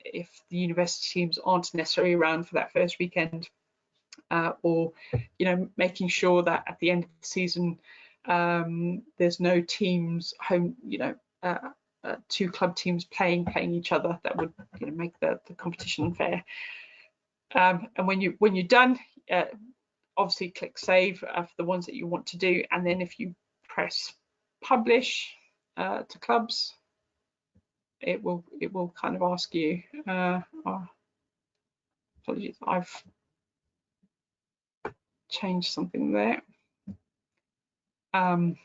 if the university teams aren't necessarily around for that first weekend, or making sure that at the end of the season there's no teams home, two club teams playing each other, that would make the competition unfair. And when you're done, obviously click save for the ones that you want to do, and then if you press publish to clubs, it will kind of ask you, apologies, I've changed something there. I've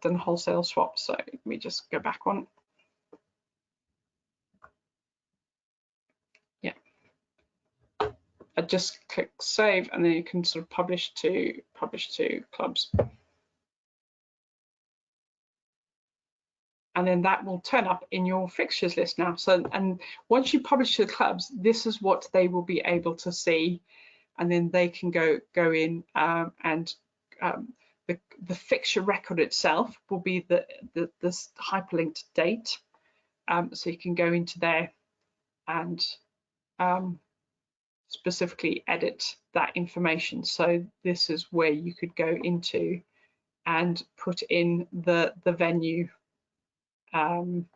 done wholesale swap, so let me just go back one. Yeah, I just click save, and then you can sort of publish to clubs, and then that will turn up in your fixtures list now. So, and once you publish to the clubs, this is what they will be able to see, and then they can go in and the fixture record itself will be this hyperlinked date. So you can go into there and specifically edit that information. So this is where you could go into and put in the venue, for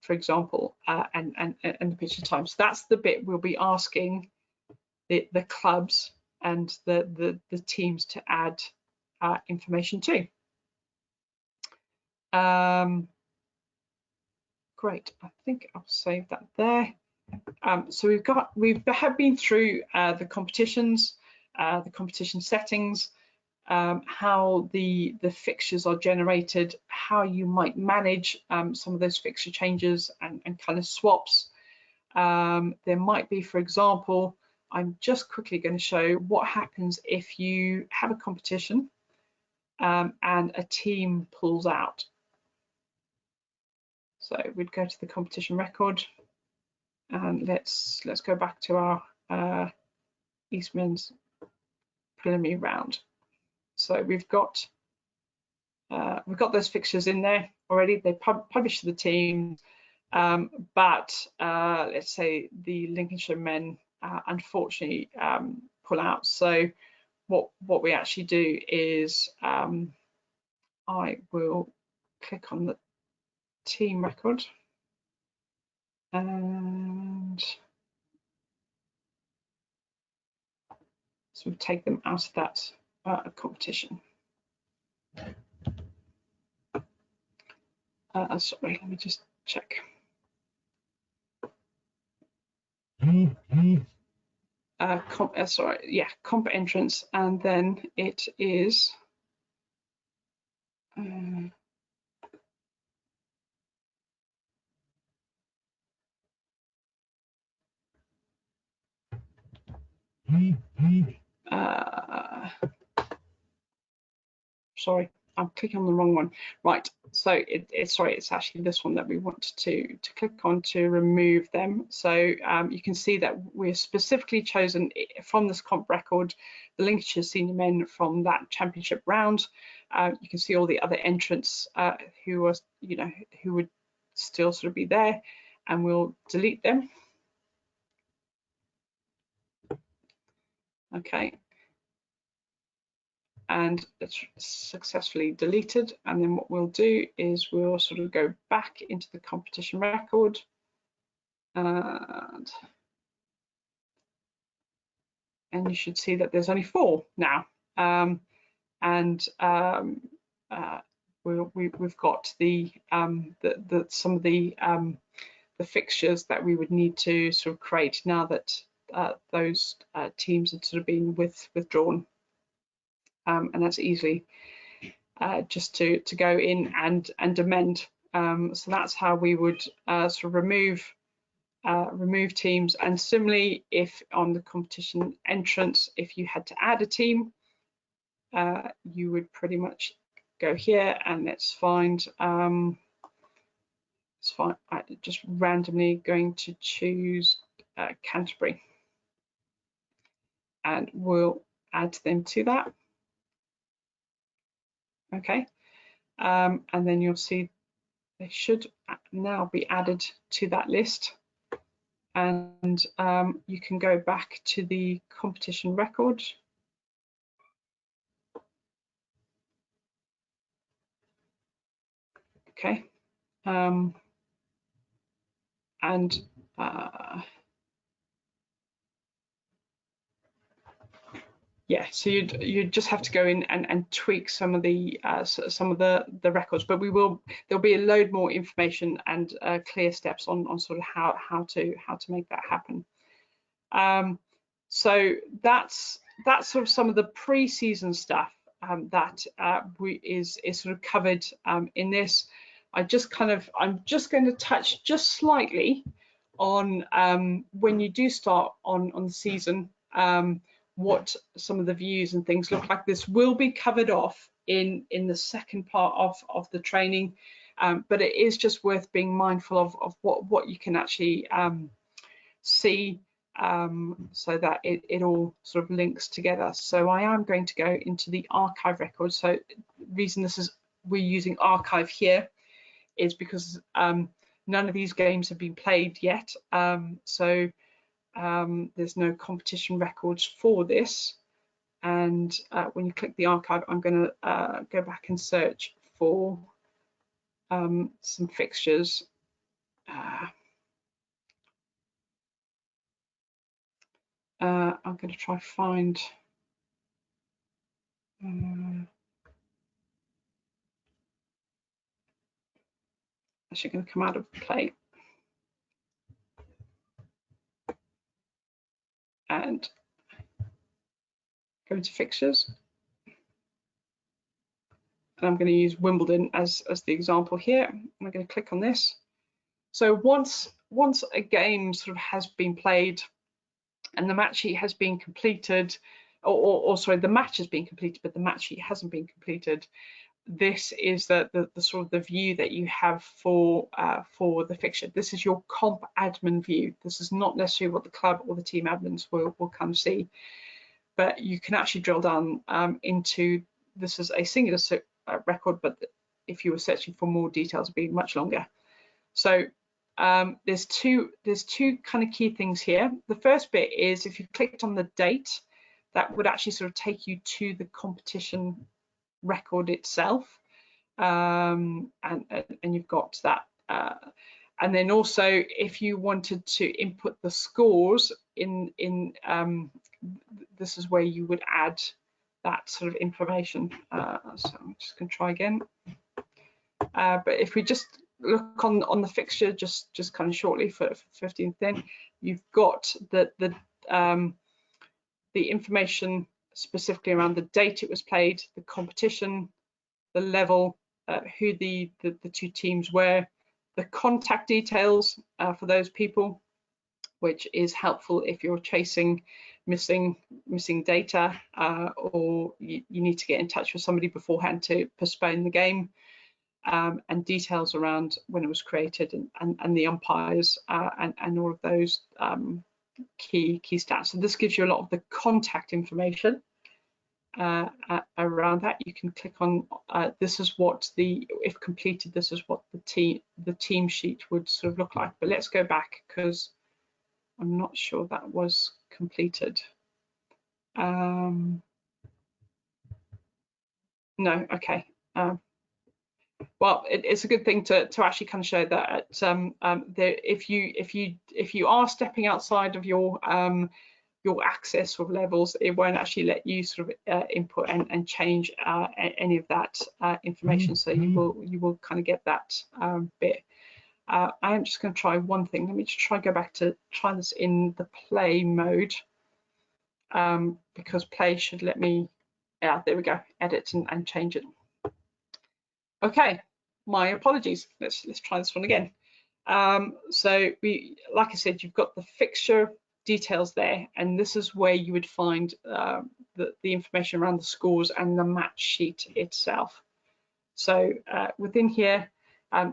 example, and the picture time. So that's the bit we'll be asking the clubs and the teams to add information to. Great, I think I'll save that there. So we have been through the competitions, the competition settings, how the fixtures are generated, how you might manage some of those fixture changes and kind of swaps. There might be, for example, I'm just quickly going to show what happens if you have a competition and a team pulls out. So we'd go to the competition record, and let's go back to our Eastman's preliminary round. So we've got those fixtures in there already. They published the team, but let's say the Lincolnshire men unfortunately pull out. So what we actually do is I will click on the team record, and so we take them out of that competition. Sorry, let me just check. Sorry, yeah, comp entrance, and then it is sorry, I'm clicking on the wrong one. Right, so sorry, it's actually this one that we want to click on to remove them. So you can see that we're specifically chosen from this comp record the Lincolnshire senior men from that championship round. You can see all the other entrants who are, who would still sort of be there, and we'll delete them. Okay. And it's successfully deleted. And then what we'll do is we'll sort of go back into the competition record and you should see that there's only 4 now. We've got some of the fixtures that we would need to sort of create now that those teams have sort of been withdrawn. And that's easily just to go in and amend. So that's how we would sort of remove teams. And similarly, if on the competition entrance, if you had to add a team, you would pretty much go here and let's find. It's fine. I'm just randomly going to choose Canterbury, and we'll add them to that. Okay, and then you'll see they should now be added to that list, and you can go back to the competition record. Okay, yeah, so you'd just have to go in and tweak some of the records, but there'll be a load more information and clear steps on sort of how to make that happen. So that's sort of some of the pre-season stuff that is sort of covered in this. I'm just going to touch just slightly on when you do start on the season, what some of the views and things look like. This will be covered off in the second part of the training, but it is just worth being mindful of what you can actually see, so that it all sort of links together. So I am going to go into the archive record. So the reason we're using archive here is because none of these games have been played yet. So there's no competition records for this. And when you click the archive, I'm going to go back and search for some fixtures. I'm going to try find actually going to come out of play and go into fixtures, and I'm going to use Wimbledon as the example here. I'm going to click on this. So once a game sort of has been played and the match sheet has been completed, or sorry, the match has been completed but the match sheet hasn't been completed, this is the sort of the view that you have for the fixture. This is your comp admin view. This is not necessarily what the club or the team admins will come see, but you can actually drill down into, this is a singular record, but if you were searching for more details, it'd be much longer. So there's two kind of key things here. The first bit is if you clicked on the date, that would actually sort of take you to the competition record itself, and you've got that. And then also, if you wanted to input the scores in this is where you would add that sort of information. So I'm just going to try again. But if we just look on the fixture, just kind of shortly for 15th, then you've got the information specifically around the date it was played, the competition, the level, who the two teams were, the contact details for those people, which is helpful if you're chasing missing data, or you need to get in touch with somebody beforehand to postpone the game, and details around when it was created, and the umpires, and all of those key stats. So this gives you a lot of the contact information around that. You can click on this is what if completed, this is what the team sheet would sort of look like. But let's go back, because I'm not sure that was completed. No, okay. Well, it's a good thing to actually kind of show that if you are stepping outside of your access sort of levels, it won't actually let you sort of input and change any of that information. So you will kind of get that bit. I am just going to try one thing. Let me just try this in the play mode, because play should let me. Yeah, there we go. Edit and change it. Okay, my apologies. Let's try this one again. So like I said, you've got the fixture details there, and this is where you would find the information around the scores and the match sheet itself. So within here,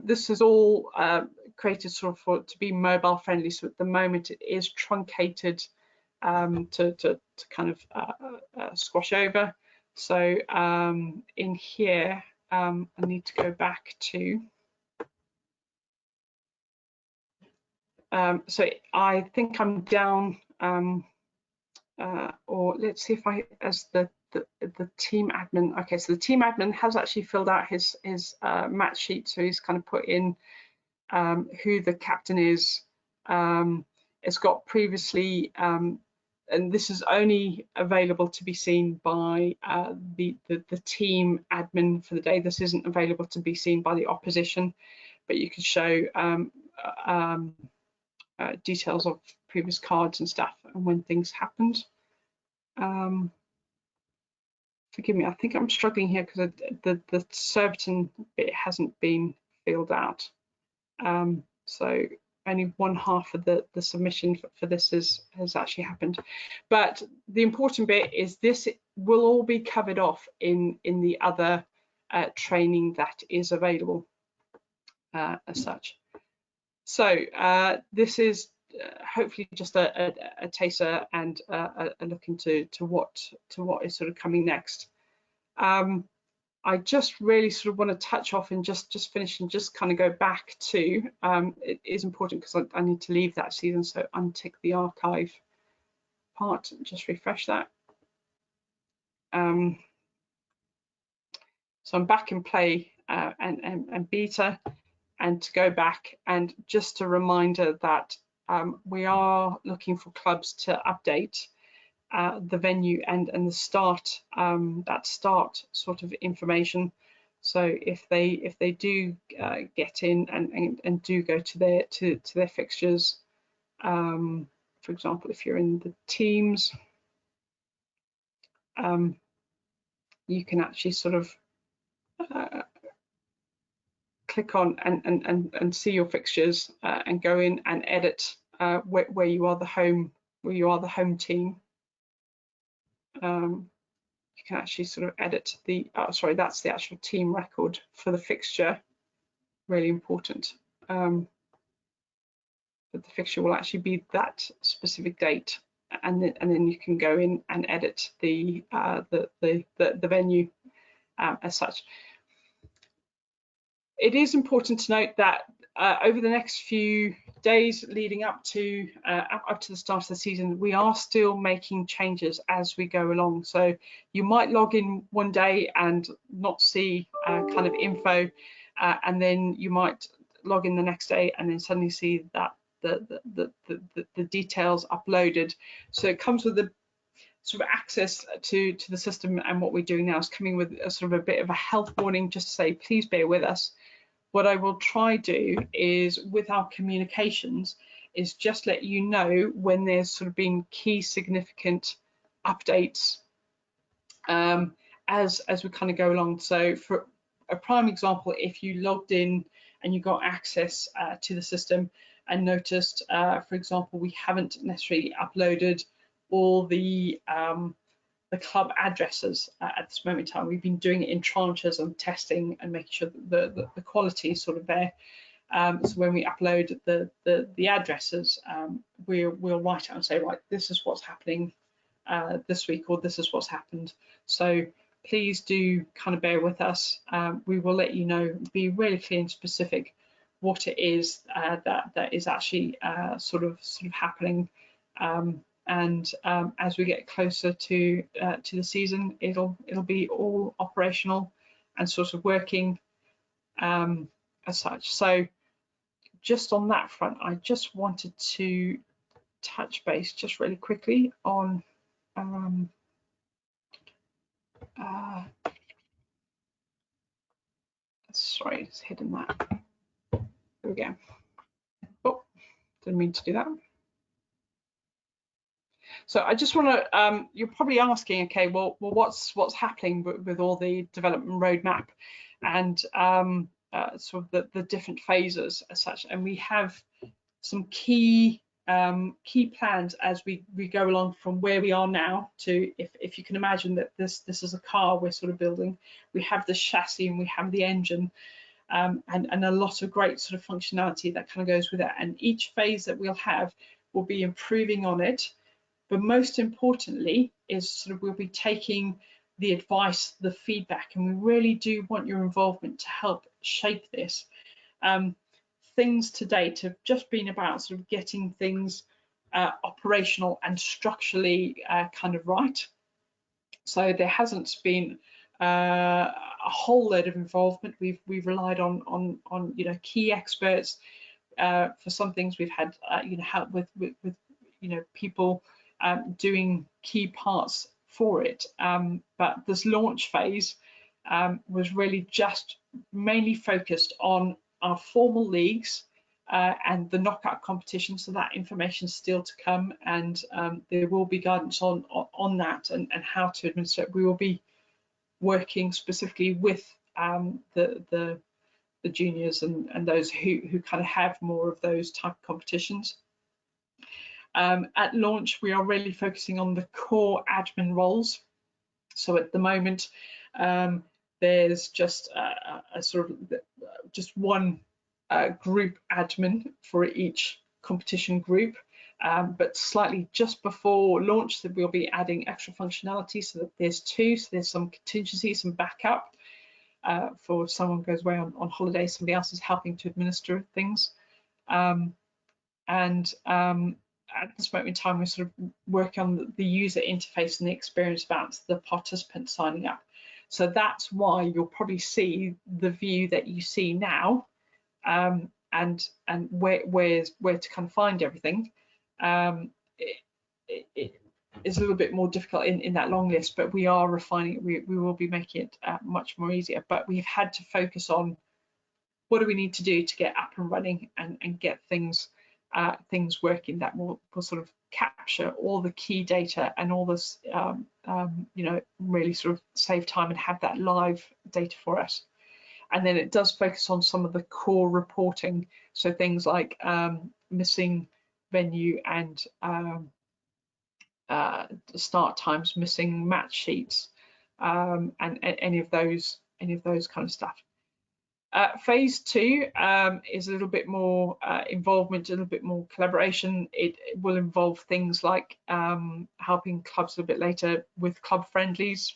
this is all created sort of to be mobile friendly. So at the moment it is truncated to kind of squash over. So in here, I need to go back to. So I think I'm down, or let's see if as the team admin. Okay, so the team admin has actually filled out his match sheet. So he's kind of put in who the captain is. It's got previously, and this is only available to be seen by the team admin for the day. This isn't available to be seen by the opposition, but you can show details of previous cards and stuff and when things happened. Forgive me, I think I'm struggling here because the Surbiton bit hasn't been filled out. So only one half of the submission for this has actually happened. But the important bit is this will all be covered off in the other training that is available as such. So this is hopefully just a taster and a look into what is sort of coming next. I just really sort of want to touch off and just finish and just kind of go back to, it is important because I need to leave that season, so untick the archive part and just refresh that. So I'm back in play and beta, and to go back and just a reminder that we are looking for clubs to update the venue and the start, that start sort of information. So if they do get in and do go to their fixtures, for example, if you're in the teams, you can actually sort of click on and see your fixtures and go in and edit where you are the home team. You can actually sort of edit the, sorry, that's the actual team record for the fixture, really important. But the fixture will actually be that specific date, and then you can go in and edit the venue as such. It is important to note that over the next few days leading up to the start of the season, we are still making changes as we go along. So you might log in one day and not see kind of info, and then you might log in the next day and then suddenly see that the details uploaded. So it comes with the sort of access to the system, and what we're doing now is coming with a sort of a bit of a health warning, just to say please bear with us. What I will try do is, with our communications, is just let you know when there's sort of been key significant updates as we kind of go along. So for a prime example, if you logged in and you got access to the system and noticed, for example, we haven't necessarily uploaded all the club addresses at this moment in time. We've been doing it in tranches and testing and making sure that the quality is sort of there. So when we upload the addresses, we'll write out and say, right, this is what's happening this week, or this is what's happened. So please do kind of bear with us. We will let you know, be really clear and specific what it is that is actually sort of happening. And as we get closer to the season, it'll be all operational and sort of working as such. So just on that front, I just wanted to touch base just really quickly on sorry, it's hidden that. There we go. Oh, didn't mean to do that. So I just want to, you're probably asking, okay, well what's happening with all the development roadmap and sort of the different phases as such. And we have some key plans as we go along from where we are now to, if you can imagine that this is a car we're sort of building. We have the chassis and we have the engine, and a lot of great sort of functionality that kind of goes with it. And each phase that we'll have will be improving on it. But most importantly is sort of we'll be taking the advice, the feedback, and we really do want your involvement to help shape this. Things to date have just been about sort of getting things operational and structurally kind of right. So there hasn't been a whole load of involvement. We've relied on key experts. For some things we've had help with people doing key parts for it. But this launch phase was really just mainly focused on our formal leagues and the knockout competition. So that information is still to come, and there will be guidance on that and how to administer it. We will be working specifically with the juniors and those who kind of have more of those type of competitions. At launch, we are really focusing on the core admin roles. So at the moment, there's just a sort of just one group admin for each competition group, but slightly just before launch that we'll be adding extra functionality, so that there's two, so there's some contingency, some backup for if someone goes away on holiday, somebody else is helping to administer things. At this moment in time, we're sort of working on the user interface and the experience about the participant signing up. So that's why you'll probably see the view that you see now, and where to kind of find everything. It is a little bit more difficult in that long list, but we are refining it. We will be making it much more easier. But we've had to focus on what do we need to do to get up and running and get things working that will sort of capture all the key data and all this, really sort of save time and have that live data for us. And then it does focus on some of the core reporting, so things like missing venue and start times, missing match sheets, and any of those kind of stuff. Phase 2 is a little bit more involvement, a little bit more collaboration. It will involve things like helping clubs a bit later with club friendlies.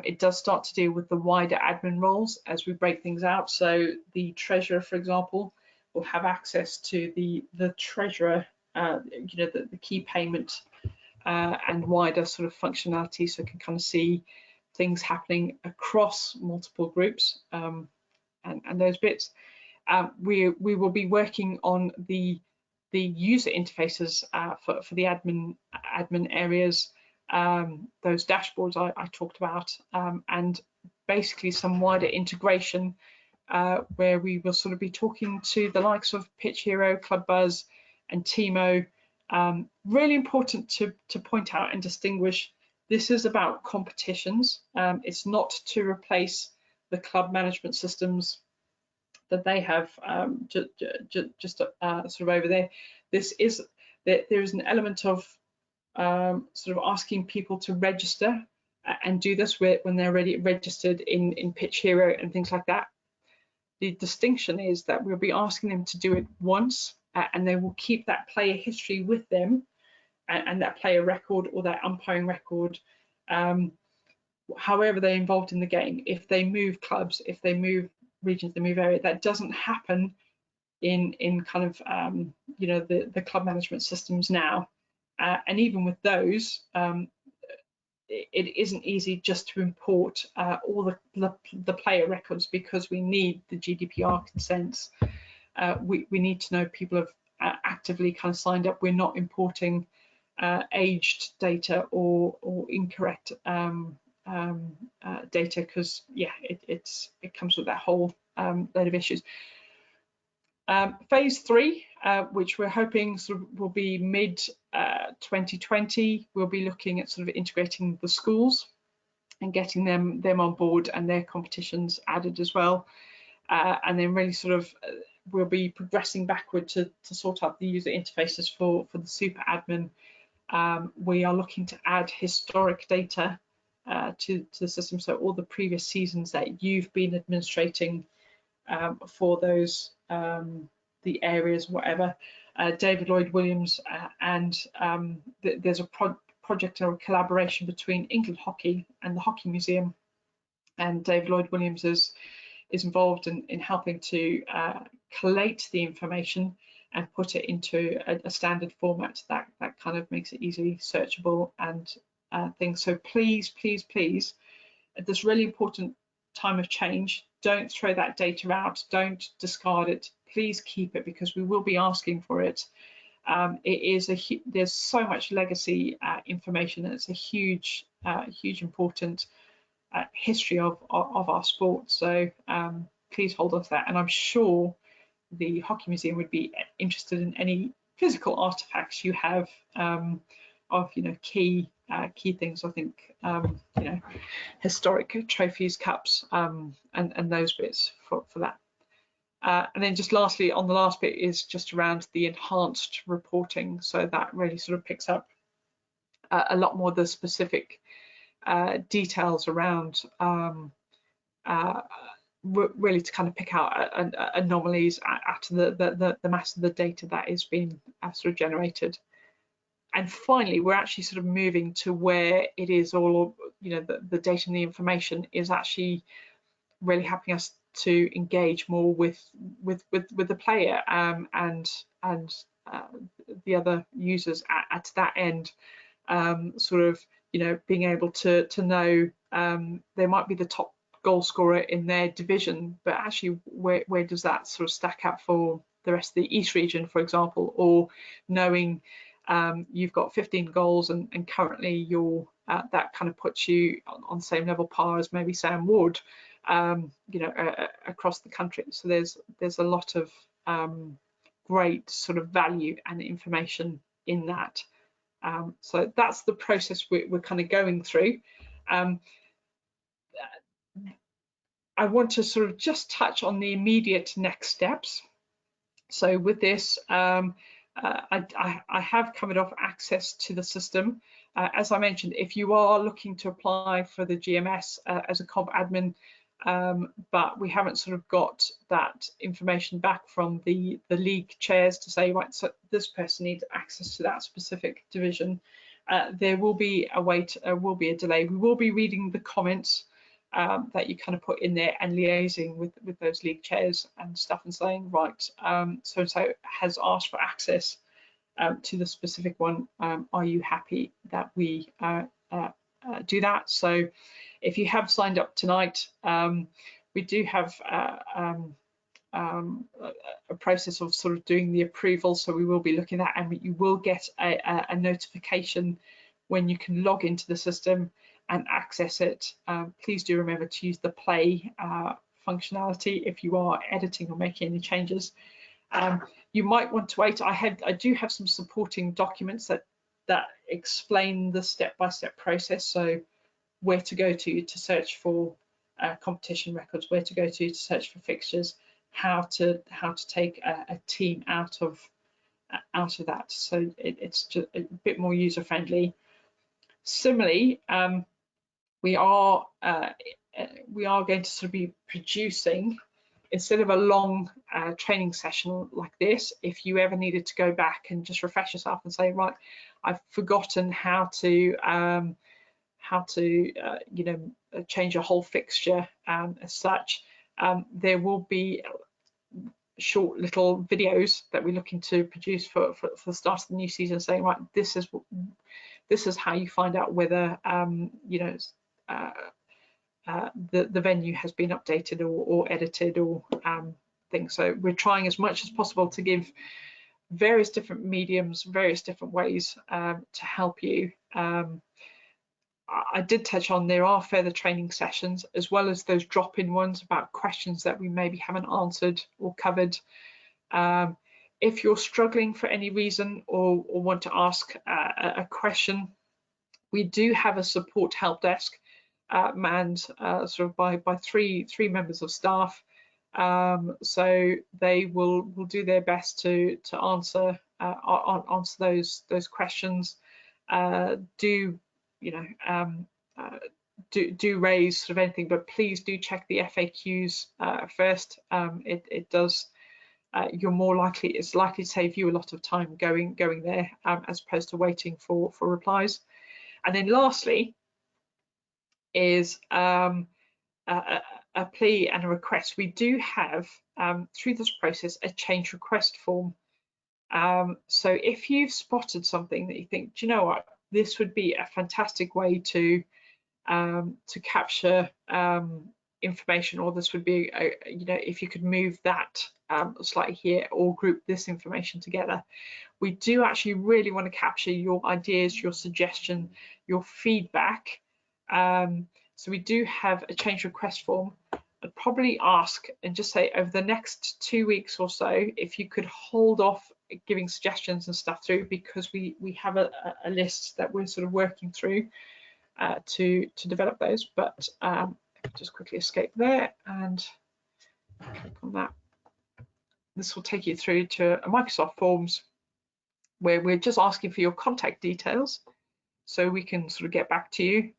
It does start to deal with the wider admin roles as we break things out. So the treasurer, for example, will have access to the treasurer, the key payment and wider sort of functionality, so it can kind of see things happening across multiple groups. And those bits. We will be working on the user interfaces for the admin areas, those dashboards I talked about, and basically some wider integration where we will sort of be talking to the likes of Pitch Hero, Club Buzz, and Timo. Really important to point out and distinguish, this is about competitions. It's not to replace the club management systems that they have just sort of over there. There is an element of sort of asking people to register and do this when they're already registered in Pitch Hero and things like that. The distinction is that we'll be asking them to do it once, and they will keep that player history with them, and that player record or that umpiring record, however they're involved in the game. If they move clubs, if they move regions, they move area, that doesn't happen in kind of you know, the club management systems now. And even with those, it isn't easy just to import all the player records, because we need the GDPR consents. We need to know people have actively kind of signed up. We're not importing aged data or incorrect data, because yeah, it comes with that whole load of issues. Phase 3, which we're hoping sort of will be mid 2020, we'll be looking at sort of integrating the schools and getting them on board and their competitions added as well. And then really sort of we'll be progressing backward to sort out the user interfaces for the super admin. We are looking to add historic data to the system, so all the previous seasons that you've been administrating for those the areas, whatever. David Lloyd Williams and there's a project or a collaboration between England Hockey and the Hockey Museum, and David Lloyd Williams is involved in helping to collate the information and put it into a standard format that kind of makes it easily searchable and things. So please, please, please, at this really important time of change, don't throw that data out, don't discard it, please keep it, because we will be asking for it. There's so much legacy information, and it's a huge important history of our sport. So please hold on to that, and I'm sure the Hockey Museum would be interested in any physical artifacts you have of, you know, key things. I think you know, historic trophies, cups, and those bits for that. And then just lastly, on the last bit is just around the enhanced reporting. So that really sort of picks up a lot more of the specific details around really to kind of pick out anomalies out of the mass of the data that is being sort of generated. And finally, we're actually sort of moving to where it is all, you know, the data and the information is actually really helping us to engage more with the player and the other users at that end. Sort of, you know, being able to know they might be the top goal scorer in their division, but actually where does that sort of stack up for the rest of the East region, for example, or knowing you've got 15 goals and currently you're that kind of puts you on the same level par as maybe Sam Ward, you know, across the country. So there's a lot of great sort of value and information in that. So that's the process we're kind of going through. I want to sort of just touch on the immediate next steps. So with this, I have covered off access to the system. As I mentioned, if you are looking to apply for the GMS as a comp admin, but we haven't sort of got that information back from the league chairs to say, right, so this person needs access to that specific division, there will be a delay. We will be reading the comments that you kind of put in there and liaising with those league chairs and stuff and saying, right, so has asked for access to the specific one. Are you happy that we do that? So if you have signed up tonight, we do have a process of sort of doing the approval. So we will be looking at, and you will get a notification when you can log into the system and access it. Please do remember to use the play functionality if you are editing or making any changes. You might want to wait. I do have some supporting documents that explain the step-by-step process. So where to go to search for competition records, where to go to search for fixtures, how to take a team out of out of that. So it's just a bit more user friendly. Similarly, we are going to sort of be producing, instead of a long training session like this, if you ever needed to go back and just refresh yourself and say, right, I've forgotten how to you know, change a whole fixture as such, there will be short little videos that we're looking to produce for the start of the new season, saying, right, this is how you find out whether you know, the venue has been updated or edited or things. So we're trying as much as possible to give various different mediums, various different ways to help you. I did touch on there are further training sessions, as well as those drop-in ones about questions that we maybe haven't answered or covered. If you're struggling for any reason or want to ask a question, we do have a support help desk manned sort of by three members of staff. So they will do their best to answer those questions. Do you know, do raise sort of anything, but please do check the FAQs first. It does, it's likely to save you a lot of time going there as opposed to waiting for replies. And then lastly is a plea and a request. We do have through this process a change request form. So if you've spotted something that you think, do you know what, this would be a fantastic way to capture information, or this would be you know, if you could move that slightly here or group this information together. We do actually really want to capture your ideas, your suggestion, your feedback. So we do have a change request form. I'd probably ask and just say, over the next 2 weeks or so, if you could hold off giving suggestions and stuff through, because we have a list that we're sort of working through to develop those. But just quickly escape there and click on that. This will take you through to a Microsoft Forms where we're just asking for your contact details so we can sort of get back to you.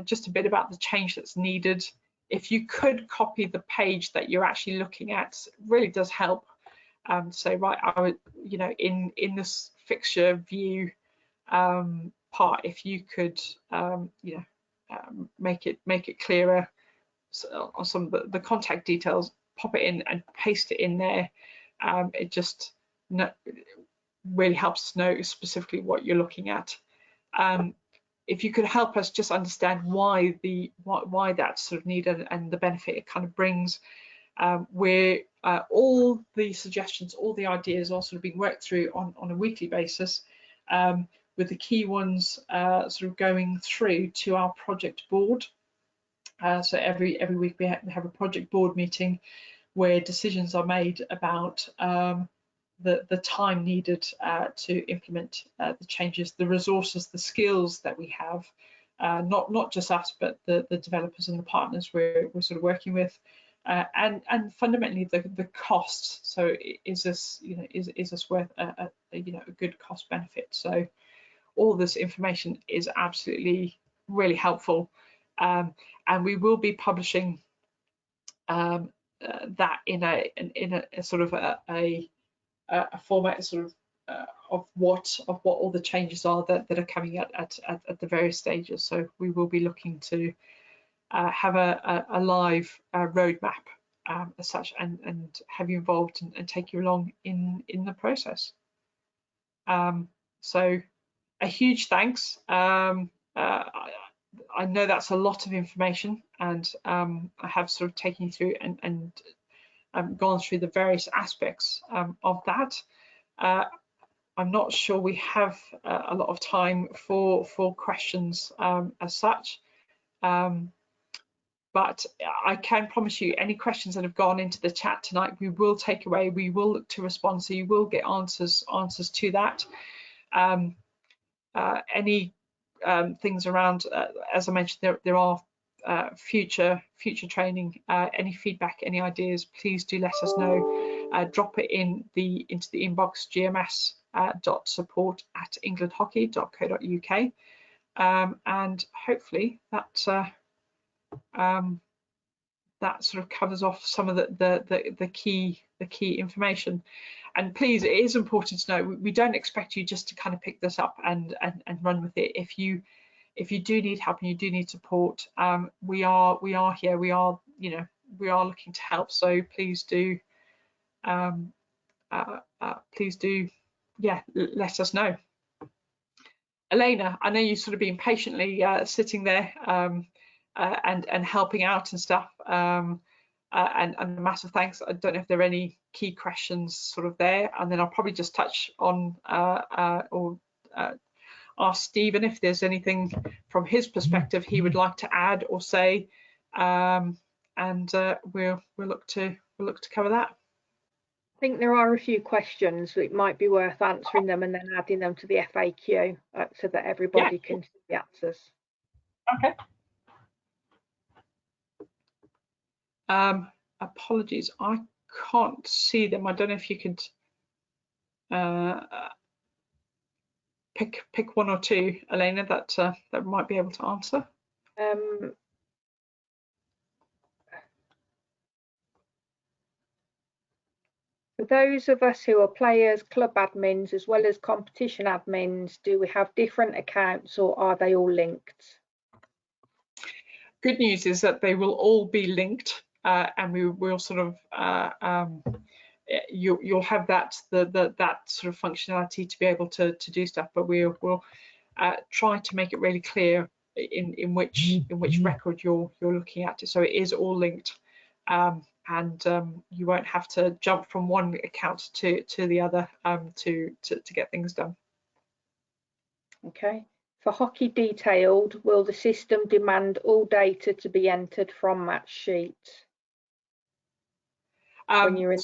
Just a bit about the change that's needed. If you could copy the page that you're actually looking at, it really does help. Say, right, I would, you know, in this fixture view part, if you could, you know, make it clearer on some of the contact details, pop it in and paste it in there. It just really helps us know specifically what you're looking at. If you could help us just understand why that's sort of needed and the benefit it kind of brings, where all the suggestions, all the ideas are sort of being worked through on a weekly basis, with the key ones sort of going through to our project board. So every week we have a project board meeting where decisions are made about the time needed to implement the changes, the resources, the skills that we have, not just us, but the developers and the partners we're sort of working with, and fundamentally the costs. So is this, you know, is this worth a you know, a good cost benefit? So all this information is absolutely really helpful, and we will be publishing that in a sort of a format sort of what all the changes are that are coming at the various stages. So we will be looking to have a live roadmap as such, and have you involved and take you along in the process. So a huge thanks. I know that's a lot of information, and I have sort of taken you through and gone through the various aspects of that. I'm not sure we have a lot of time for questions as such, but I can promise you any questions that have gone into the chat tonight, we will take away, we will look to respond, so you will get answers to that. Any things around, as I mentioned, there are future training, any feedback, any ideas, please do let us know. drop it into the inbox, gms.support@englandhockey.co.uk, and hopefully that that sort of covers off some of the key information. And please, it is important to know we don't expect you just to kind of pick this up and run with it. If you do need help and you do need support, we are here. We are looking to help. So please do let us know. Elena, I know you've sort of been patiently sitting there and helping out and stuff. And a massive thanks. I don't know if there are any key questions sort of there, and then I'll probably just touch on or ask Stephen if there's anything from his perspective he would like to add or say, and we'll look to cover that.
I think there are a few questions. It might be worth answering them and then adding them to the FAQ so that everybody can see the answers.
Okay. Apologies, I can't see them. I don't know if you could pick one or two, Elena, that might be able to answer.
For those of us who are players, club admins, as well as competition admins, do we have different accounts or are they all linked?
Good news is that they will all be linked, and we will sort of you'll have that sort of functionality to be able to do stuff, but we'll try to make it really clear in which record you're looking at. So it is all linked, and you won't have to jump from one account to the other to get things done.
Okay. For hockey detailed, will the system demand all data to be entered from that sheet? When you're in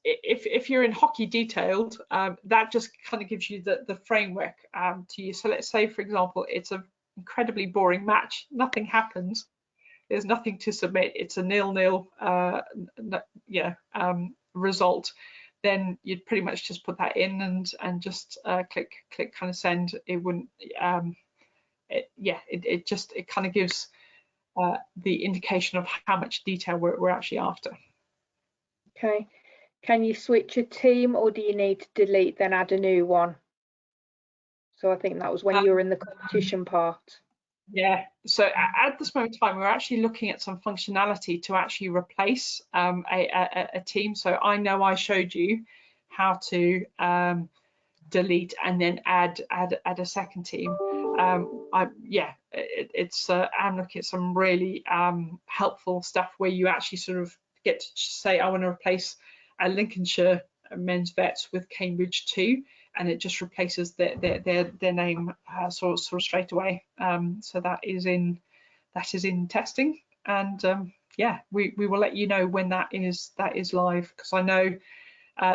if you're in hockey detailed, that just kind of gives you the framework to use. So let's say, for example, it's an incredibly boring match, nothing happens, there's nothing to submit, it's a 0-0 result, then you'd pretty much just put that in and just click kind of send. It wouldn't it kind of gives the indication of how much detail we're actually after.
Okay. Can you switch a team or do you need to delete then add a new one? So I think that was when you were in the competition part.
Yeah, so at this moment in time, we're actually looking at some functionality to actually replace a team. So I know I showed you how to delete and then add a second team. I'm looking at some really helpful stuff where you actually sort of get to say, I want to replace a Lincolnshire men's vets with Cambridge 2, and it just replaces their name sort of straight away. So that is in testing, and we will let you know when that is live, because I know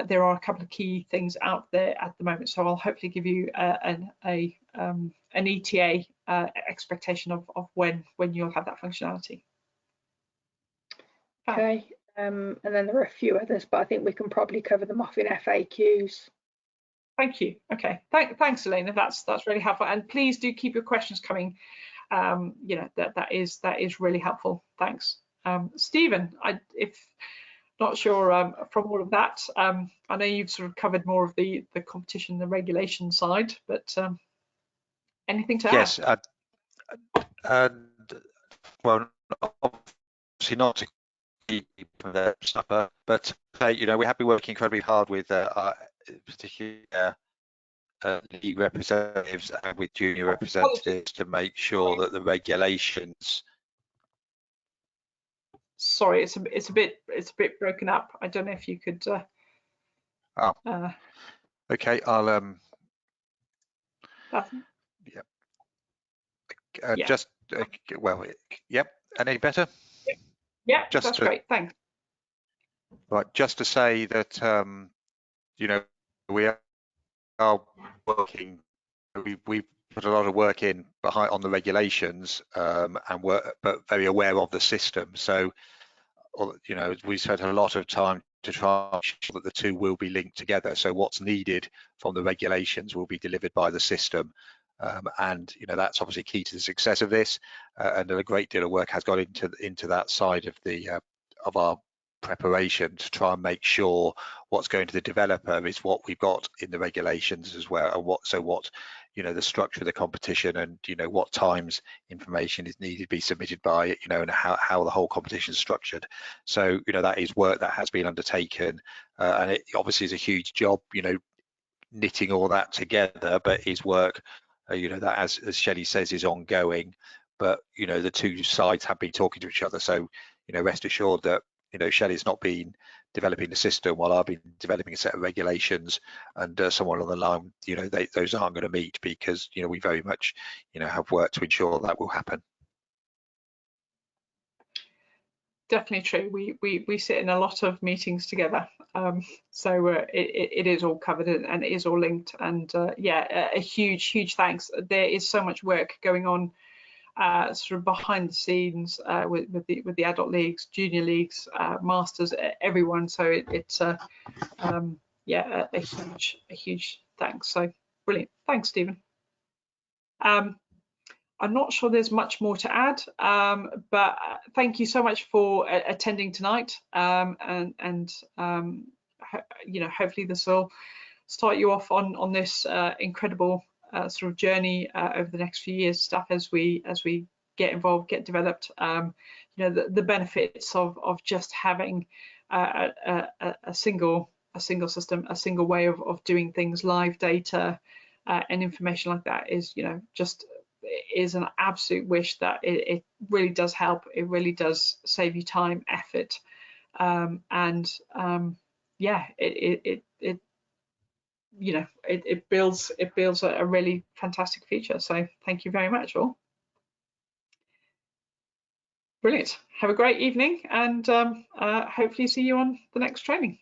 there are a couple of key things out there at the moment. So I'll hopefully give you an ETA expectation of when you'll have that functionality.
Okay, and then there are a few others, but I think we can probably cover them off in FAQs.
Thank you. Okay, thanks, Elena. That's really helpful, and please do keep your questions coming. That is really helpful. Thanks, Stephen. If not sure from all of that, I know you've sort of covered more of the competition, the regulation side, but anything to add?
Yes, well, obviously not to keep stuff up, but we're happy working incredibly hard with particularly league representatives and with junior representatives to make sure that the regulations.
Sorry, it's a bit broken up. I don't know if you could.
Okay, I'll just yep. Any better?
Yeah, that's great. Thanks.
Right, just to say that we are working. We put a lot of work in on the regulations, and we're very aware of the system. So you know, we spent a lot of time to try and ensure that the two will be linked together. So what's needed from the regulations will be delivered by the system. And you know, that's obviously key to the success of this, and a great deal of work has gone into that side of the of our preparation to try and make sure what's going to the developer is what we've got in the regulations as well, and what you know, the structure of the competition, and you know, what times information is needed to be submitted by, you know, and how the whole competition is structured. So you know, that is work that has been undertaken, and it obviously is a huge job, you know, knitting all that together, but is work, you know, that as Shelley says, is ongoing. But you know, the two sides have been talking to each other, so you know, rest assured that you know, Shelley's not been developing the system while I've been developing a set of regulations, and somewhere along the line, you know, those aren't going to meet, because you know, we very much, you know, have worked to ensure that will happen.
Definitely true. We sit in a lot of meetings together, so it is all covered and it is all linked. And yeah, a huge thanks. There is so much work going on sort of behind the scenes with the adult leagues, junior leagues, masters, everyone. So it's yeah, a huge thanks. So brilliant. Thanks, Stephen. I'm not sure there's much more to add, but thank you so much for attending tonight, and you know, hopefully this will start you off on this incredible sort of journey over the next few years, stuff as we get involved, get developed. You know, the benefits of just having a single system, a single way of doing things, live data and information like that is, you know, just is an absolute wish that it really does help. It really does save you time, effort, and yeah, it you know, it builds a really fantastic feature. So thank you very much all. Brilliant. Have a great evening, and hopefully see you on the next training.